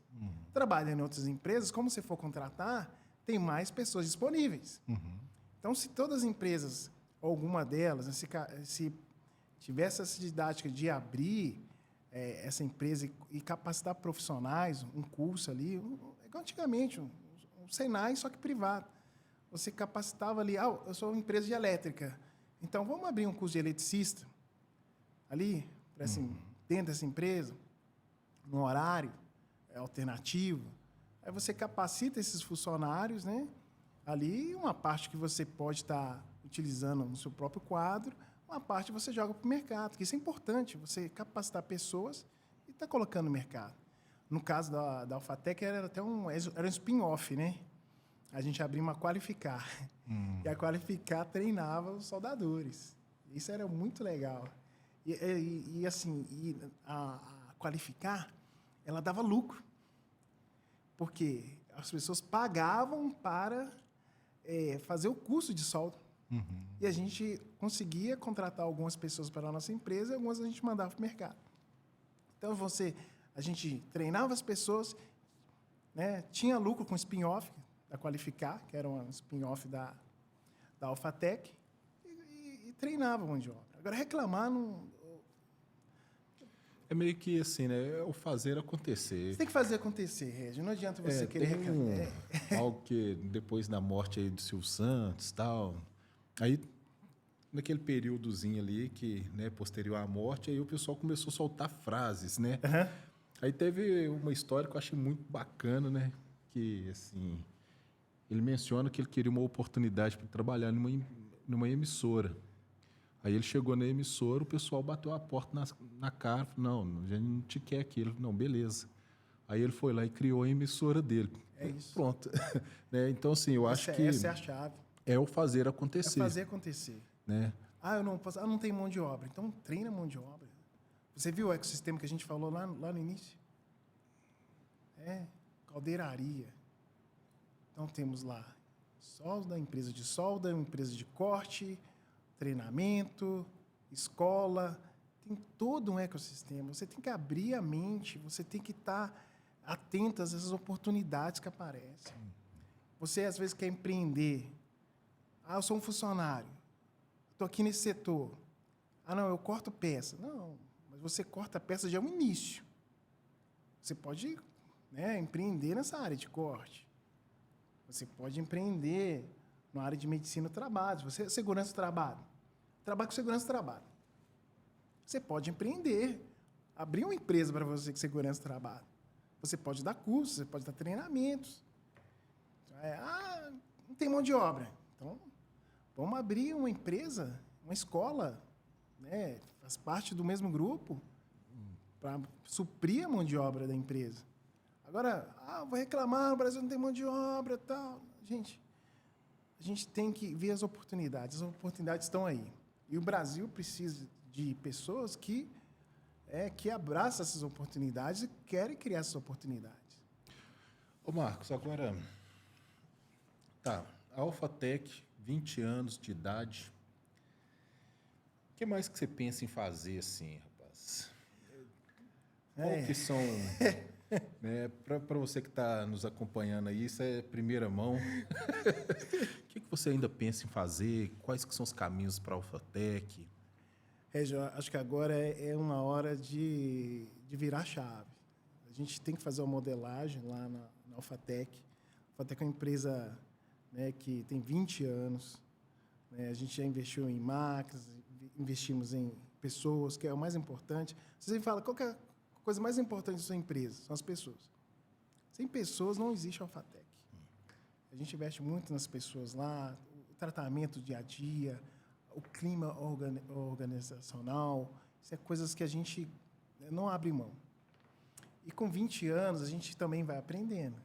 Trabalhando em outras empresas, como você for contratar, tem mais pessoas disponíveis. Então, se todas as empresas, ou alguma delas, se tivesse essa didática de abrir essa empresa e capacitar profissionais, um curso ali, igual antigamente, um Senai, só que privado. Você capacitava ali, eu sou uma empresa de elétrica, então vamos abrir um curso de eletricista ali, assim, dentro dessa empresa, no horário. alternativo. Aí você capacita esses funcionários, né? Ali, uma parte que você pode estar utilizando no seu próprio quadro, uma parte você joga para o mercado, porque isso é importante, você capacitar pessoas e estar colocando no mercado. No caso da Alphatec, era um spin-off, né? A gente abria uma Qualificar. E a Qualificar treinava os soldadores. Isso era muito legal. A Qualificar, ela dava lucro. Porque as pessoas pagavam para fazer o curso de solda. E a gente conseguia contratar algumas pessoas para a nossa empresa e algumas a gente mandava para o mercado. Então, a gente treinava as pessoas, né, tinha lucro com spin-off da Qualificar, que era um spin-off da Alphatec, e treinava a mão de obra. Agora, reclamar não... É meio que assim, né? É o fazer acontecer. Você tem que fazer acontecer, Regi. Não adianta você querer reclamar. Algo que depois da morte aí do Silvio Santos e tal, aí naquele períodozinho ali que, né, posterior à morte, aí o pessoal começou a soltar frases, né? Aí teve uma história que eu achei muito bacana, né? Que, assim, ele menciona que ele queria uma oportunidade para trabalhar numa emissora. Aí ele chegou na emissora, o pessoal bateu a porta na cara, falou, não, a gente não te quer aqui. Ele falou, não, beleza. Aí ele foi lá e criou a emissora dele. É isso. Pronto. Né? Então, assim, eu acho que... Essa é a chave. É o fazer acontecer. É fazer acontecer. Né? Eu não tenho mão de obra. Então, treina a mão de obra. Você viu o ecossistema que a gente falou lá no início? Caldeiraria. Então, temos lá solda, empresa de solda, empresa de corte, treinamento, escola, tem todo um ecossistema. Você tem que abrir a mente, você tem que estar atento a essas oportunidades que aparecem. Você, às vezes, quer empreender. Eu sou um funcionário, estou aqui nesse setor. Não, eu corto peça. Não, mas você corta peça já é um início. Você pode, né, empreender nessa área de corte. Você pode empreender na área de medicina do trabalho. Você segurança do trabalho. Trabalha com segurança do trabalho. Você pode empreender, abrir uma empresa para você com segurança do trabalho. Você pode dar cursos, você pode dar treinamentos. Não tem mão de obra. Então, vamos abrir uma empresa, uma escola, né? Faz parte do mesmo grupo, para suprir a mão de obra da empresa. Agora, vou reclamar, o Brasil não tem mão de obra, tal. Gente, a gente tem que ver as oportunidades. As oportunidades estão aí. E o Brasil precisa de pessoas que abraçam essas oportunidades e querem criar essas oportunidades. Ô, Marcos, agora... Tá, a Alphatec, 20 anos de idade. O que mais que você pensa em fazer, assim, rapaz? Qual que são... né, para você que está nos acompanhando aí, isso é primeira mão. O que você ainda pensa em fazer? Quais que são os caminhos para a Alphatec? Régio, acho que agora é uma hora de virar a chave. A gente tem que fazer uma modelagem lá na Alphatec. A Alphatec é uma empresa, né, que tem 20 anos. Né? A gente já investiu em máquinas, investimos em pessoas, que é o mais importante. Você fala, qual que é a coisa mais importante da sua empresa? São as pessoas. Sem pessoas não existe a Alphatec. A gente investe muito nas pessoas lá, o tratamento dia a dia, o clima organizacional, isso é coisas que a gente não abre mão. E com 20 anos, a gente também vai aprendendo.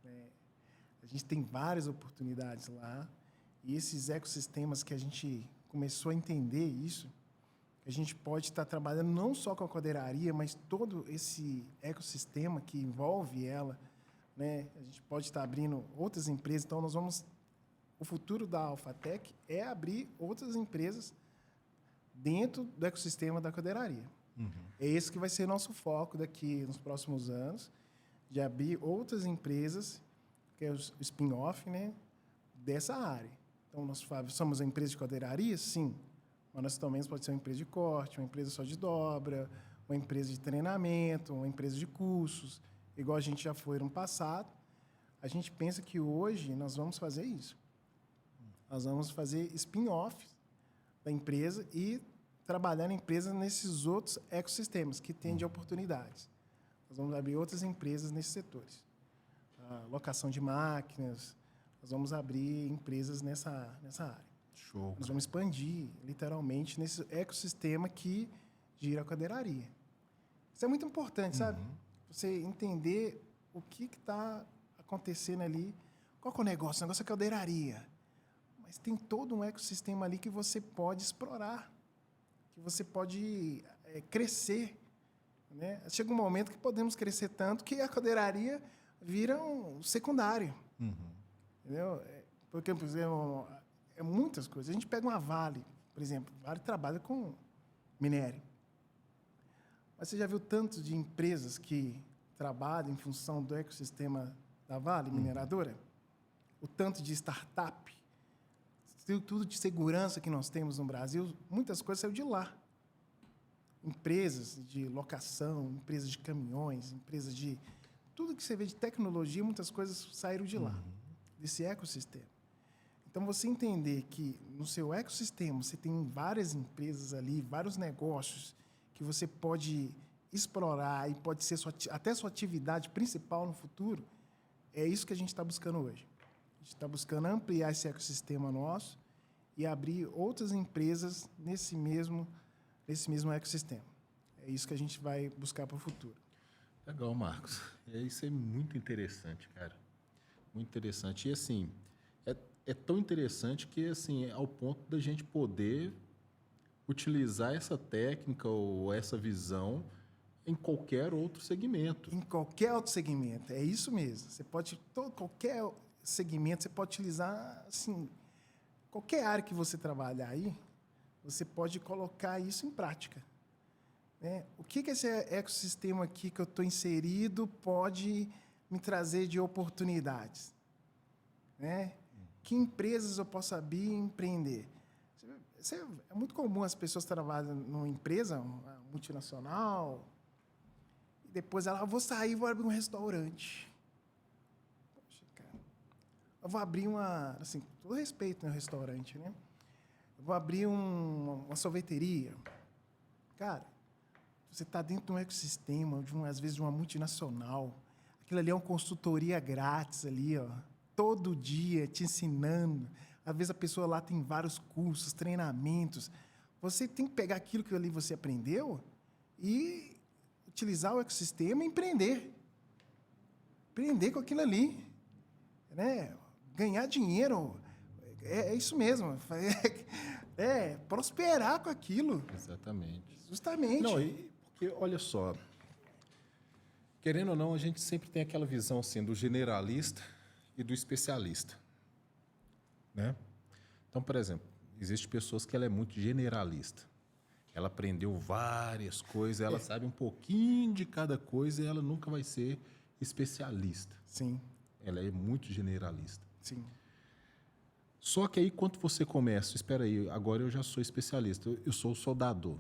Né? A gente tem várias oportunidades lá, e esses ecossistemas que a gente começou a entender isso, a gente pode estar trabalhando não só com a caldeiraria, mas todo esse ecossistema que envolve ela, né? A gente pode estar abrindo outras empresas, então o futuro da Alphatec é abrir outras empresas dentro do ecossistema da caldeiraria. É esse que vai ser nosso foco daqui nos próximos anos, de abrir outras empresas, que é o spin-off, né, dessa área. Então, nós somos uma empresa de caldeiraria? Sim. Mas nós também pode ser uma empresa de corte, uma empresa só de dobra, uma empresa de treinamento, uma empresa de cursos, igual a gente já foi no passado. A gente pensa que hoje nós vamos fazer isso. Nós vamos fazer spin-off da empresa e trabalhar na empresa nesses outros ecossistemas que têm de oportunidades. nós vamos abrir outras empresas nesses setores. A locação de máquinas, nós vamos abrir empresas nessa área. Show. Nós vamos expandir, literalmente, nesse ecossistema que gira a cadeiraria. Isso é muito importante, sabe? Você entender o que está acontecendo ali. Qual que é o negócio? O negócio é cadeiraria. Mas tem todo um ecossistema ali que você pode explorar, que você pode crescer. Né? Chega um momento que podemos crescer tanto que a cadeiraria vira um secundário. Entendeu? Porque, por exemplo, muitas coisas. A gente pega uma Vale, por exemplo. A Vale trabalha com minério. Mas você já viu tanto de empresas que trabalham em função do ecossistema da Vale, mineradora? O tanto de startup, tudo de segurança que nós temos no Brasil, muitas coisas saíram de lá. Empresas de locação, empresas de caminhões, empresas de... Tudo que você vê de tecnologia, muitas coisas saíram de lá, desse ecossistema. Então, você entender que no seu ecossistema você tem várias empresas ali, vários negócios que você pode explorar e pode ser até sua atividade principal no futuro, é isso que a gente está buscando hoje. A gente está buscando ampliar esse ecossistema nosso e abrir outras empresas nesse mesmo ecossistema. É isso que a gente vai buscar para o futuro. Legal, Marcos. Isso é muito interessante, cara. Muito interessante. E, assim, é tão interessante que, assim, é ao ponto da gente poder utilizar essa técnica ou essa visão em qualquer outro segmento. Em qualquer outro segmento, é isso mesmo. Você pode, qualquer segmento, você pode utilizar, assim, qualquer área que você trabalhar aí, você pode colocar isso em prática. Né? O que esse ecossistema aqui que eu estou inserido pode me trazer de oportunidades? Né? Que empresas eu posso abrir e empreender? É muito comum as pessoas trabalham numa empresa, uma multinacional, e depois ela, vou sair e vou abrir um restaurante. Poxa, cara. Eu vou abrir assim, com todo respeito no restaurante, né? Eu vou abrir uma sorveteria. Cara, você está dentro de um ecossistema, às vezes de uma multinacional. Aquilo ali é uma consultoria grátis ali, ó, todo dia te ensinando. Às vezes a pessoa lá tem vários cursos, treinamentos. Você tem que pegar aquilo que ali você aprendeu e utilizar o ecossistema e empreender. Empreender com aquilo ali. Né? Ganhar dinheiro. É isso mesmo. Prosperar com aquilo. Exatamente. Justamente. Não, porque, olha só, querendo ou não, a gente sempre tem aquela visão assim, do generalista e do especialista. Né? Então, por exemplo, existem pessoas que ela é muito generalista. Ela aprendeu várias coisas, ela sabe um pouquinho de cada coisa e ela nunca vai ser especialista. Sim. Ela é muito generalista. Sim. Só que aí, quando você começa, espera aí, agora eu já sou especialista, eu sou soldador.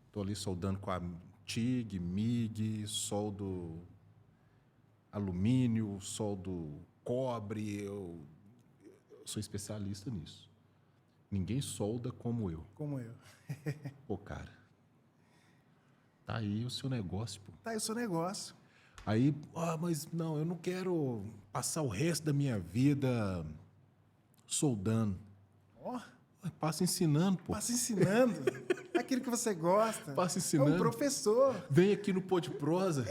Estou ali soldando com a TIG, MIG, soldo alumínio, soldo cobre, eu sou especialista nisso. Ninguém solda como eu. Como eu. Pô, cara, tá aí o seu negócio, pô. Tá aí o seu negócio. Aí, mas não, eu não quero passar o resto da minha vida soldando. Ó. Passa ensinando, pô. Passa ensinando. Aquilo que você gosta. Passa ensinando. É um professor. Vem aqui no Pô de Prosa.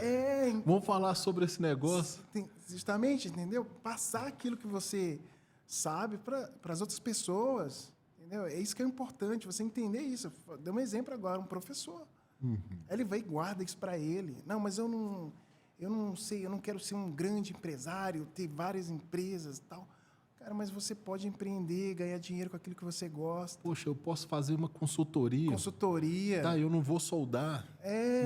Vamos falar sobre esse negócio. Justamente, entendeu? Passar aquilo que você sabe para as outras pessoas. Entendeu? É isso que é importante, você entender isso. Dei um exemplo agora, um professor. Ele vai e guarda isso para ele. Não, mas eu não sei, eu não quero ser um grande empresário, ter várias empresas e tal. Cara, mas você pode empreender, ganhar dinheiro com aquilo que você gosta. Poxa, eu posso fazer uma consultoria. Consultoria. Tá, eu não vou soldar.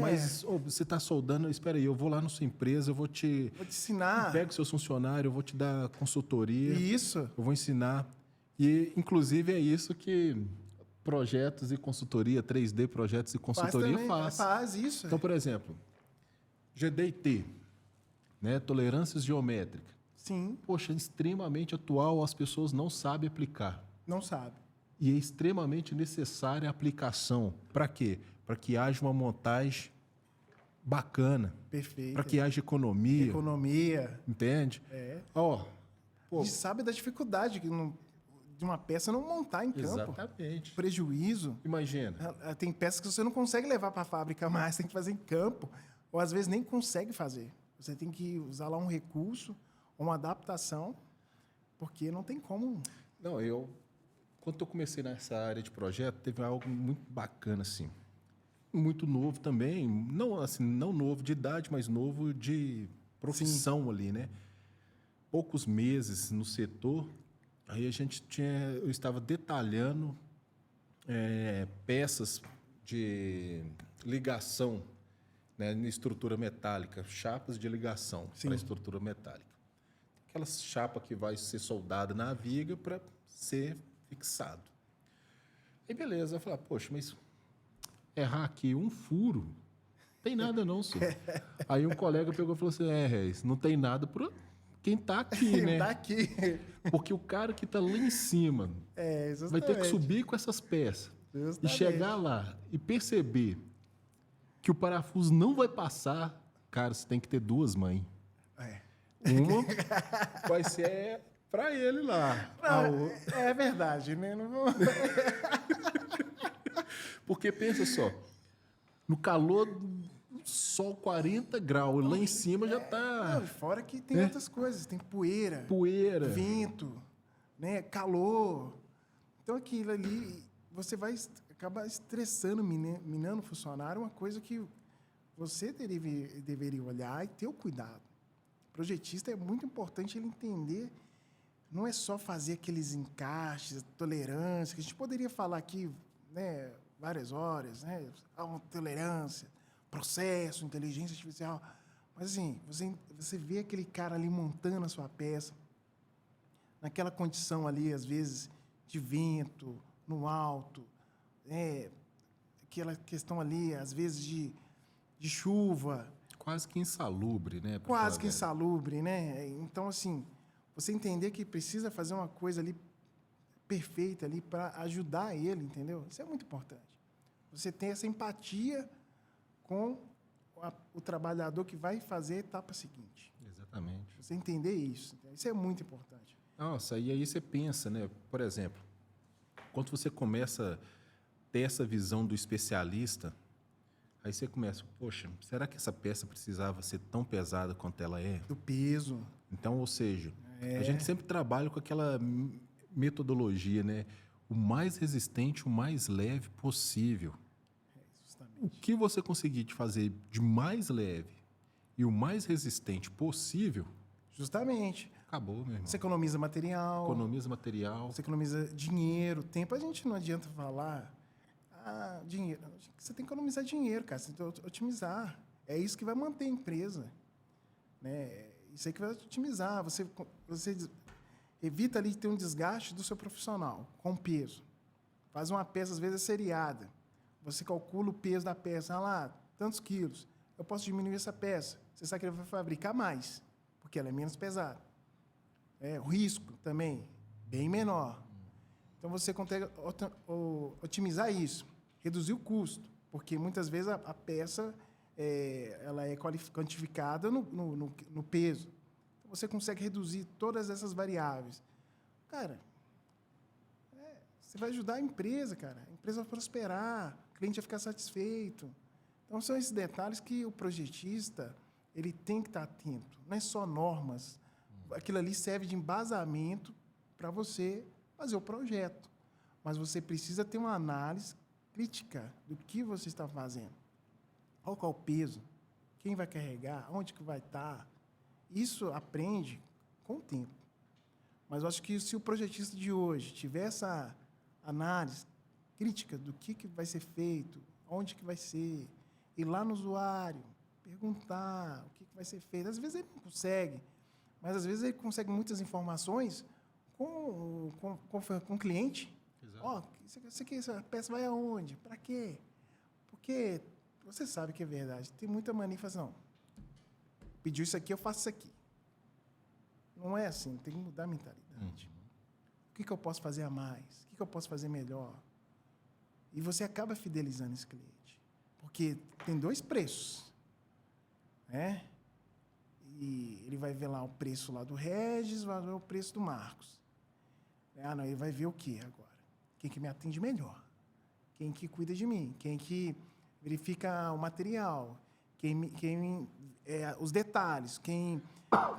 Mas você está soldando, espera aí, eu vou lá na sua empresa, eu vou te ensinar. Pega seus funcionários, eu vou te dar consultoria. Isso. Eu vou ensinar. E, inclusive, é isso que projetos e consultoria, 3D projetos e consultoria faz. Faz isso. Então, por exemplo, GDT, né, tolerâncias geométricas. Sim. Poxa, é extremamente atual, as pessoas não sabem aplicar. Não sabem. E é extremamente necessária a aplicação. Para quê? Para que haja uma montagem bacana, Perfeito. para que haja economia, Economia. entende? Ó, A gente sabe da dificuldade de uma peça não montar em campo. exatamente. Prejuízo. Imagina. Tem peças que você não consegue levar para a fábrica mais, tem que fazer em campo. Ou às vezes nem consegue fazer. Você tem que usar lá um recurso, uma adaptação, porque não tem como. Não, quando eu comecei nessa área de projeto, teve algo muito bacana, assim. Muito novo também, não assim, não novo de idade, mas novo de profissão ali, né? Poucos meses no setor, aí eu estava detalhando peças de ligação, né, em estrutura metálica, chapas de ligação para estrutura metálica. Aquela chapa que vai ser soldada na viga para ser fixado. Aí beleza, eu falei, poxa, mas errar aqui um furo, não tem nada não, senhor. Aí um colega pegou e falou assim, Reis, não tem nada para quem está aqui, né? Tá aqui. Porque o cara que está lá em cima vai ter que subir com essas peças e chegar lá e perceber que o parafuso não vai passar, cara, você tem que ter duas mães. Uma vai ser para ele lá. Não, é verdade, né? Não vou... Porque pensa só, no calor do sol 40 graus, lá em cima já está... Fora que tem outras coisas, tem poeira, vento, né? Calor. Então aquilo ali, você vai acabar estressando, minando o funcionário, uma coisa que você deveria olhar e ter o cuidado. O projetista é muito importante ele entender, não é só fazer aqueles encaixes, tolerância, que a gente poderia falar aqui, né, várias horas, né, tolerância, processo, inteligência artificial, mas assim, você vê aquele cara ali montando a sua peça, naquela condição ali, às vezes, de vento, no alto, aquela questão ali, às vezes, de chuva. Quase que insalubre, né? Quase que insalubre, né? Então, assim, você entender que precisa fazer uma coisa ali perfeita ali para ajudar ele, entendeu? Isso é muito importante. Você tem essa empatia com o trabalhador que vai fazer a etapa seguinte. Exatamente. Você entender isso. Isso é muito importante. Nossa, e aí você pensa, né? Por exemplo, quando você começa a ter essa visão do especialista, aí você começa, poxa, será que essa peça precisava ser tão pesada quanto ela é? Do peso. Então, ou seja, a gente sempre trabalha com aquela metodologia, né? O mais resistente, o mais leve possível. Justamente. O que você conseguir de fazer de mais leve e o mais resistente possível, Justamente. acabou, meu irmão. Você economiza material. Economiza material. Você economiza dinheiro, tempo. A gente não adianta falar... dinheiro. Você tem que economizar dinheiro, cara. Você tem que otimizar. É isso que vai manter a empresa. Né? Isso aí que vai otimizar. Você evita ali ter um desgaste do seu profissional com peso. Faz uma peça, às vezes, seriada. Você calcula o peso da peça. Lá, tantos quilos. Eu posso diminuir essa peça. Você sabe que ele vai fabricar mais, porque ela é menos pesada. O risco também, bem menor. Então, você consegue otimizar isso, reduzir o custo, porque muitas vezes a peça ela é quantificada no peso. Então, você consegue reduzir todas essas variáveis. Cara, você vai ajudar a empresa, cara. A empresa vai prosperar, o cliente vai ficar satisfeito. Então, são esses detalhes que o projetista ele tem que estar atento. Não é só normas. Aquilo ali serve de embasamento para você fazer o projeto. Mas você precisa ter uma análise crítica do que você está fazendo. Qual é o peso? Quem vai carregar? Onde que vai estar? Isso aprende com o tempo. Mas eu acho que se o projetista de hoje tiver essa análise crítica do que vai ser feito, onde que vai ser, ir lá no usuário, perguntar o que vai ser feito. Às vezes ele não consegue, mas às vezes ele consegue muitas informações com o cliente. Ó, essa peça vai aonde? Para quê? Porque você sabe que é verdade. Tem muita manifestação. Pediu isso aqui, eu faço isso aqui. Não é assim, tem que mudar a mentalidade. O que eu posso fazer a mais? O que eu posso fazer melhor? E você acaba fidelizando esse cliente. Porque tem dois preços. né? E ele vai ver lá o preço lá do Regis, vai ver o preço do Marcos. Ah, não, ele vai ver o quê agora? Quem que me atende melhor? Quem que cuida de mim? Quem que verifica o material? Os detalhes? Quem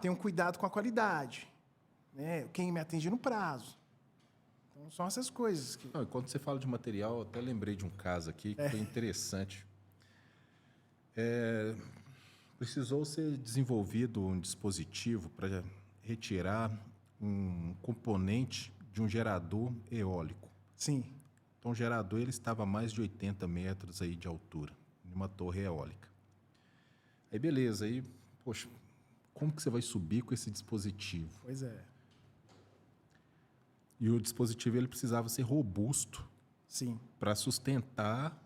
tem um cuidado com a qualidade? Né? Quem me atende no prazo? Então, são essas coisas. Não, quando você fala de material, eu até lembrei de um caso aqui que foi interessante. Precisou ser desenvolvido um dispositivo para retirar um componente de um gerador eólico. Sim. Então, o gerador ele estava a mais de 80 metros aí de altura, numa torre eólica. Aí, beleza. Aí, poxa, como que você vai subir com esse dispositivo? Pois é. E o dispositivo ele precisava ser robusto. Sim. Para sustentar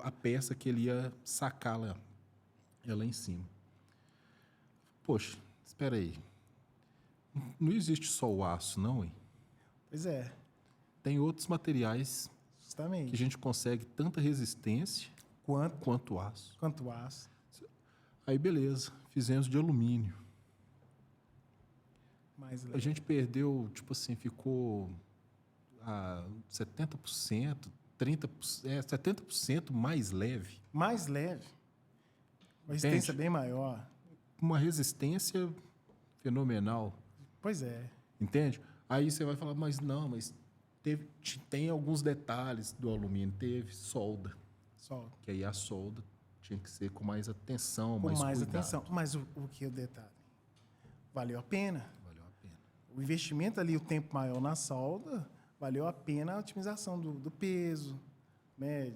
a peça que ele ia sacar lá em cima. Poxa, espera aí. Não existe só o aço, não, hein? Pois é. Tem outros materiais Justamente. que a gente consegue tanta resistência quanto aço. Quanto aço. Aí, beleza. Fizemos de alumínio. Mais a gente perdeu, tipo assim, ficou 70%, 30%, 70% mais leve. Mais leve. Uma resistência bem maior. Uma resistência fenomenal. Pois é. Entende? Aí você vai falar, mas não, mas tem alguns detalhes do alumínio. Teve solda. Que aí a solda tinha que ser com mais atenção, mais cuidado. Atenção. Mas o que é o detalhe? Valeu a pena. O investimento ali, o tempo maior na solda, valeu a pena a otimização do peso, né,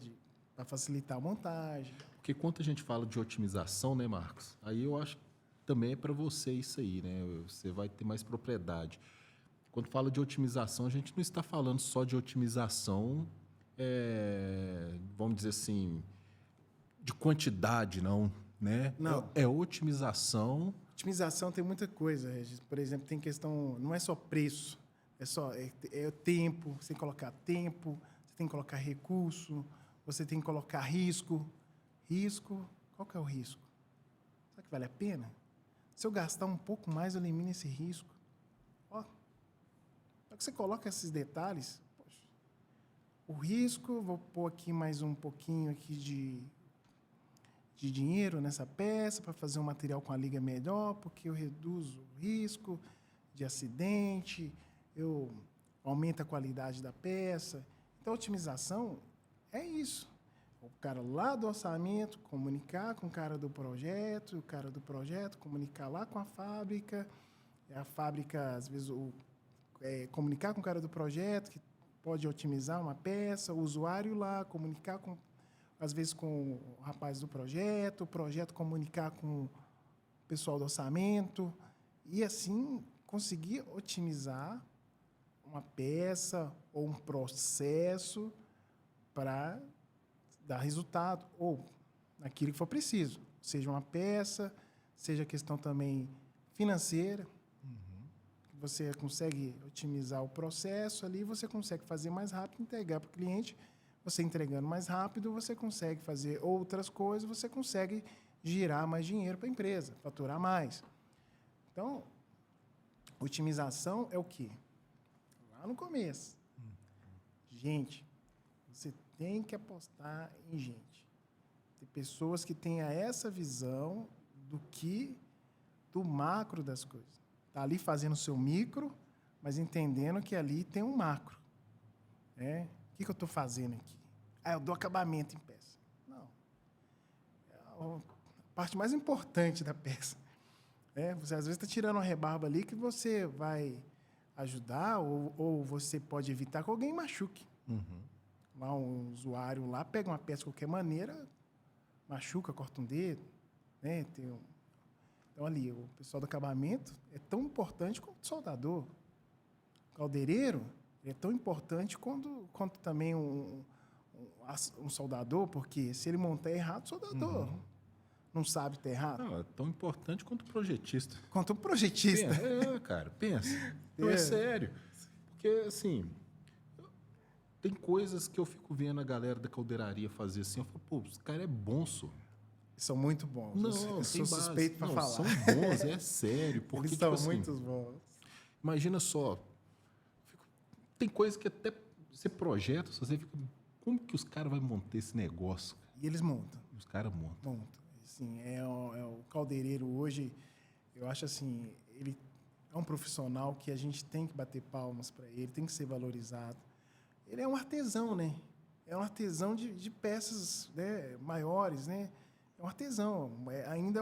para facilitar a montagem. Porque quando a gente fala de otimização, né, Marcos? Aí eu acho que também é para você isso aí, né? Você vai ter mais propriedade. Quando fala de otimização, a gente não está falando só de otimização, vamos dizer assim, de quantidade, não, né? Não. É otimização. Otimização tem muita coisa, Regis. Por exemplo, tem questão, não é só preço, é tempo, você tem que colocar tempo, você tem que colocar recurso, você tem que colocar risco. Risco, qual que é o risco? Será que vale a pena? Se eu gastar um pouco mais, eu elimino esse risco. Ó, só que você coloca esses detalhes, poxa, o risco, vou pôr aqui mais um pouquinho aqui de dinheiro nessa peça para fazer um material com a liga melhor, porque eu reduzo o risco de acidente, eu aumento a qualidade da peça. Então, a otimização é isso. O cara lá do orçamento comunicar com o cara do projeto, o cara do projeto comunicar lá com a fábrica às vezes, comunicar com o cara do projeto, que pode otimizar uma peça, o usuário lá comunicar às vezes com o rapaz do projeto, o projeto comunicar com o pessoal do orçamento, e assim conseguir otimizar uma peça ou um processo para dar resultado, ou naquilo que for preciso, seja uma peça, seja questão também financeira, você consegue otimizar o processo ali, você consegue fazer mais rápido, entregar para o cliente. Você entregando mais rápido, você consegue fazer outras coisas, você consegue girar mais dinheiro para a empresa, faturar mais. Então, otimização é o quê? Lá no começo. Gente, você tem que apostar em gente. Tem pessoas que tenham essa visão do macro das coisas. Está ali fazendo o seu micro, mas entendendo que ali tem um macro. O que eu estou fazendo aqui? Eu dou acabamento em peça. Não. É a parte mais importante da peça. Você, às vezes, está tirando uma rebarba ali que você vai ajudar ou você pode evitar que alguém machuque. Lá um usuário lá pega uma peça de qualquer maneira, machuca, corta um dedo. Né? Então, ali, o pessoal do acabamento é tão importante quanto o soldador. O caldeireiro é tão importante quanto também um soldador, porque se ele montar errado, o soldador não sabe estar errado. Não, é tão importante quanto o projetista. Quanto o projetista. Cara, pensa. Não, é sério. Porque, assim, tem coisas que eu fico vendo a galera da caldeiraria fazer assim, eu falo, pô, esse cara é bonso. São muito bons. Não, Eu tem sou base. suspeito para Não, falar. são bons, é sério. Porque, Eles tipo são assim, muito bons. imagina só, tem coisa que até você projeta, você fica, como que os caras vão montar esse negócio? E eles montam. Os caras montam. Montam. Assim, é o caldeireiro hoje, eu acho assim, ele é um profissional que a gente tem que bater palmas para ele, tem que ser valorizado. Ele é um artesão, né? É um artesão de peças, né, maiores, né? É um artesão. Ainda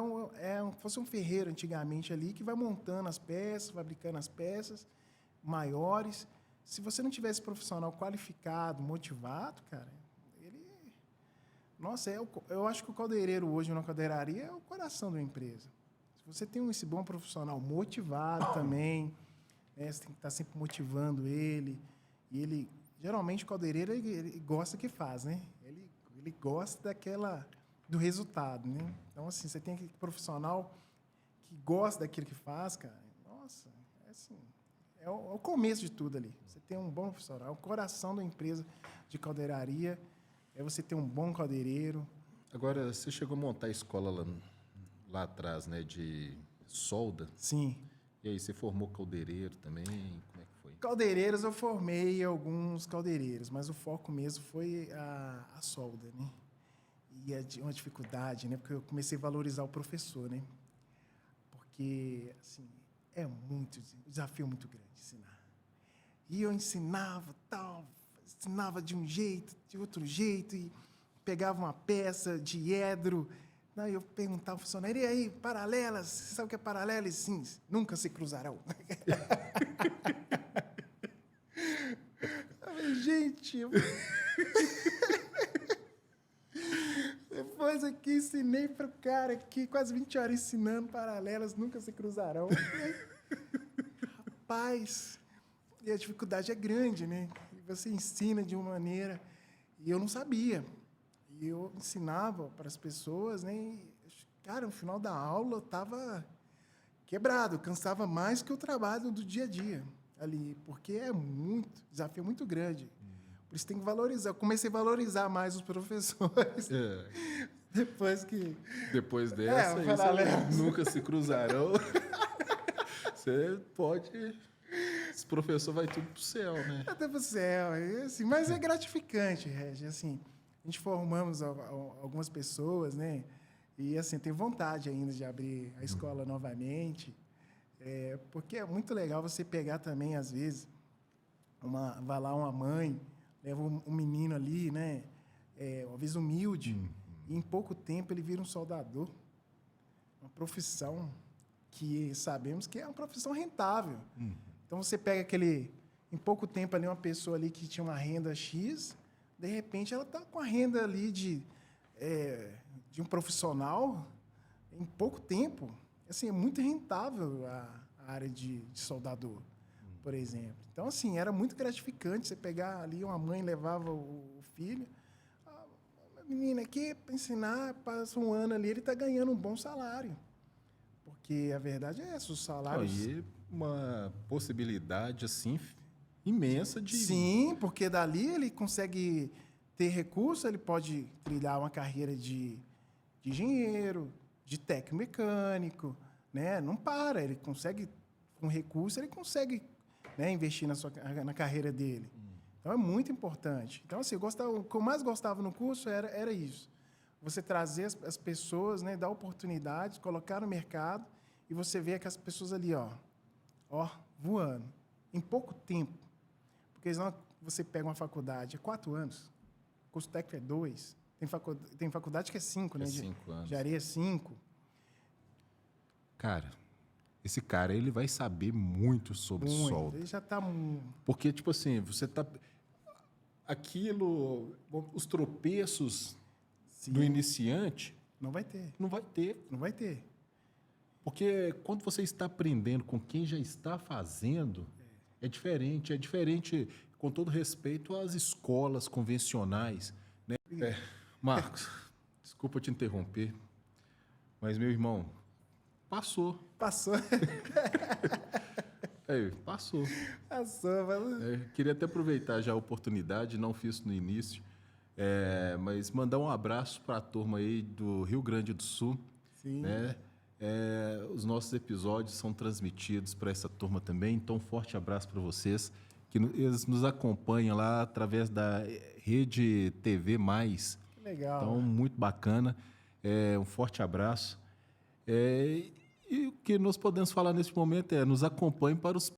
fosse um ferreiro antigamente ali que vai montando as peças, fabricando as peças maiores. Se você não tivesse profissional qualificado, motivado, cara, ele... Nossa, eu acho que o caldeireiro hoje na caldeiraria é o coração da empresa. Se você tem esse bom profissional motivado também, né, você tem que estar sempre motivando ele. E ele, geralmente, o caldeireiro, ele gosta que faz, né? Ele gosta do resultado, né? Então, assim, você tem aquele profissional que gosta daquilo que faz, cara. Nossa, é assim... É o começo de tudo ali. Você tem um bom profissional, é o coração da empresa de caldeiraria, é você ter um bom caldeireiro. Agora, você chegou a montar a escola lá atrás, né, de solda. Sim. E aí, você formou caldeireiro também? Como é que foi? Caldeireiros, eu formei alguns caldeireiros, mas o foco mesmo foi a solda, né? E uma dificuldade, né? Porque eu comecei a valorizar o professor, né? Porque, assim, um desafio muito grande ensinar. E eu ensinava de um jeito, de outro jeito, e pegava uma peça de edro, né, eu perguntava ao funcionário, e aí, paralelas, você sabe o que é paralela? E sim, nunca se cruzarão. Gente, depois aqui ensinei para o cara aqui, quase 20 horas ensinando paralelas, nunca se cruzarão. Rapaz, e a dificuldade é grande, né? Você ensina de uma maneira, e eu não sabia. E eu ensinava para as pessoas, né? E, cara, no final da aula eu estava quebrado, cansava mais que o trabalho do dia a dia ali, porque é desafio muito grande. Por isso tem que valorizar. Eu comecei a valorizar mais os professores. É. Depois dessa, nunca se cruzarão. Você pode... Esse professor vai tudo pro céu, né? Até pro céu. Assim, mas é gratificante, Regi. Assim, a gente formamos algumas pessoas, né? E, assim, tem vontade ainda de abrir a escola novamente. Porque é muito legal você pegar também, às vezes, vai lá uma mãe, leva um menino ali, né? Uma vez humilde, e em pouco tempo ele vira um soldador. Uma profissão que sabemos que é uma profissão rentável. Então, você pega em pouco tempo ali, uma pessoa ali que tinha uma renda X, de repente ela está com a renda ali de um profissional em pouco tempo. Assim, é muito rentável a área de soldador, por exemplo. Então, assim, era muito gratificante você pegar ali, uma mãe levava o filho, a menina aqui para ensinar, passa um ano ali, ele está ganhando um bom salário. Porque a verdade é essa, os salários... E uma possibilidade, assim, imensa de... Sim, porque dali ele consegue ter recurso, ele pode trilhar uma carreira de engenheiro, de técnico mecânico, né? Não para, ele consegue, com recurso, ele consegue, né, investir na carreira dele. Então, é muito importante. Então, assim, o que eu mais gostava no curso era isso. Você trazer as pessoas, né, dar oportunidades, colocar no mercado, e você vê aquelas pessoas ali, voando, em pouco tempo. Porque senão você pega uma faculdade, 4 anos, o curso técnico é 2, tem faculdade que é 5, né? 5 anos. Engenharia é 5. Cara, esse cara, ele vai saber muito sobre solda. Ele já está... Porque, tipo assim, você tá... os tropeços do iniciante... Não vai ter. Não vai ter. Não vai ter. Porque quando você está aprendendo com quem já está fazendo, é diferente. É diferente, com todo respeito, às escolas convencionais. Né? Marcos, desculpa te interromper, mas, meu irmão, passou. Passou. Passou. Passou. Queria até aproveitar já a oportunidade, não fiz no início, Mas mandar um abraço para a turma aí do Rio Grande do Sul. Sim. Né? Os nossos episódios são transmitidos para essa turma também, então um forte abraço para vocês, que eles nos acompanham lá através da Rede TV Mais. Que legal. Então, muito bacana. Um forte abraço. E o que nós podemos falar nesse momento nos acompanhe para os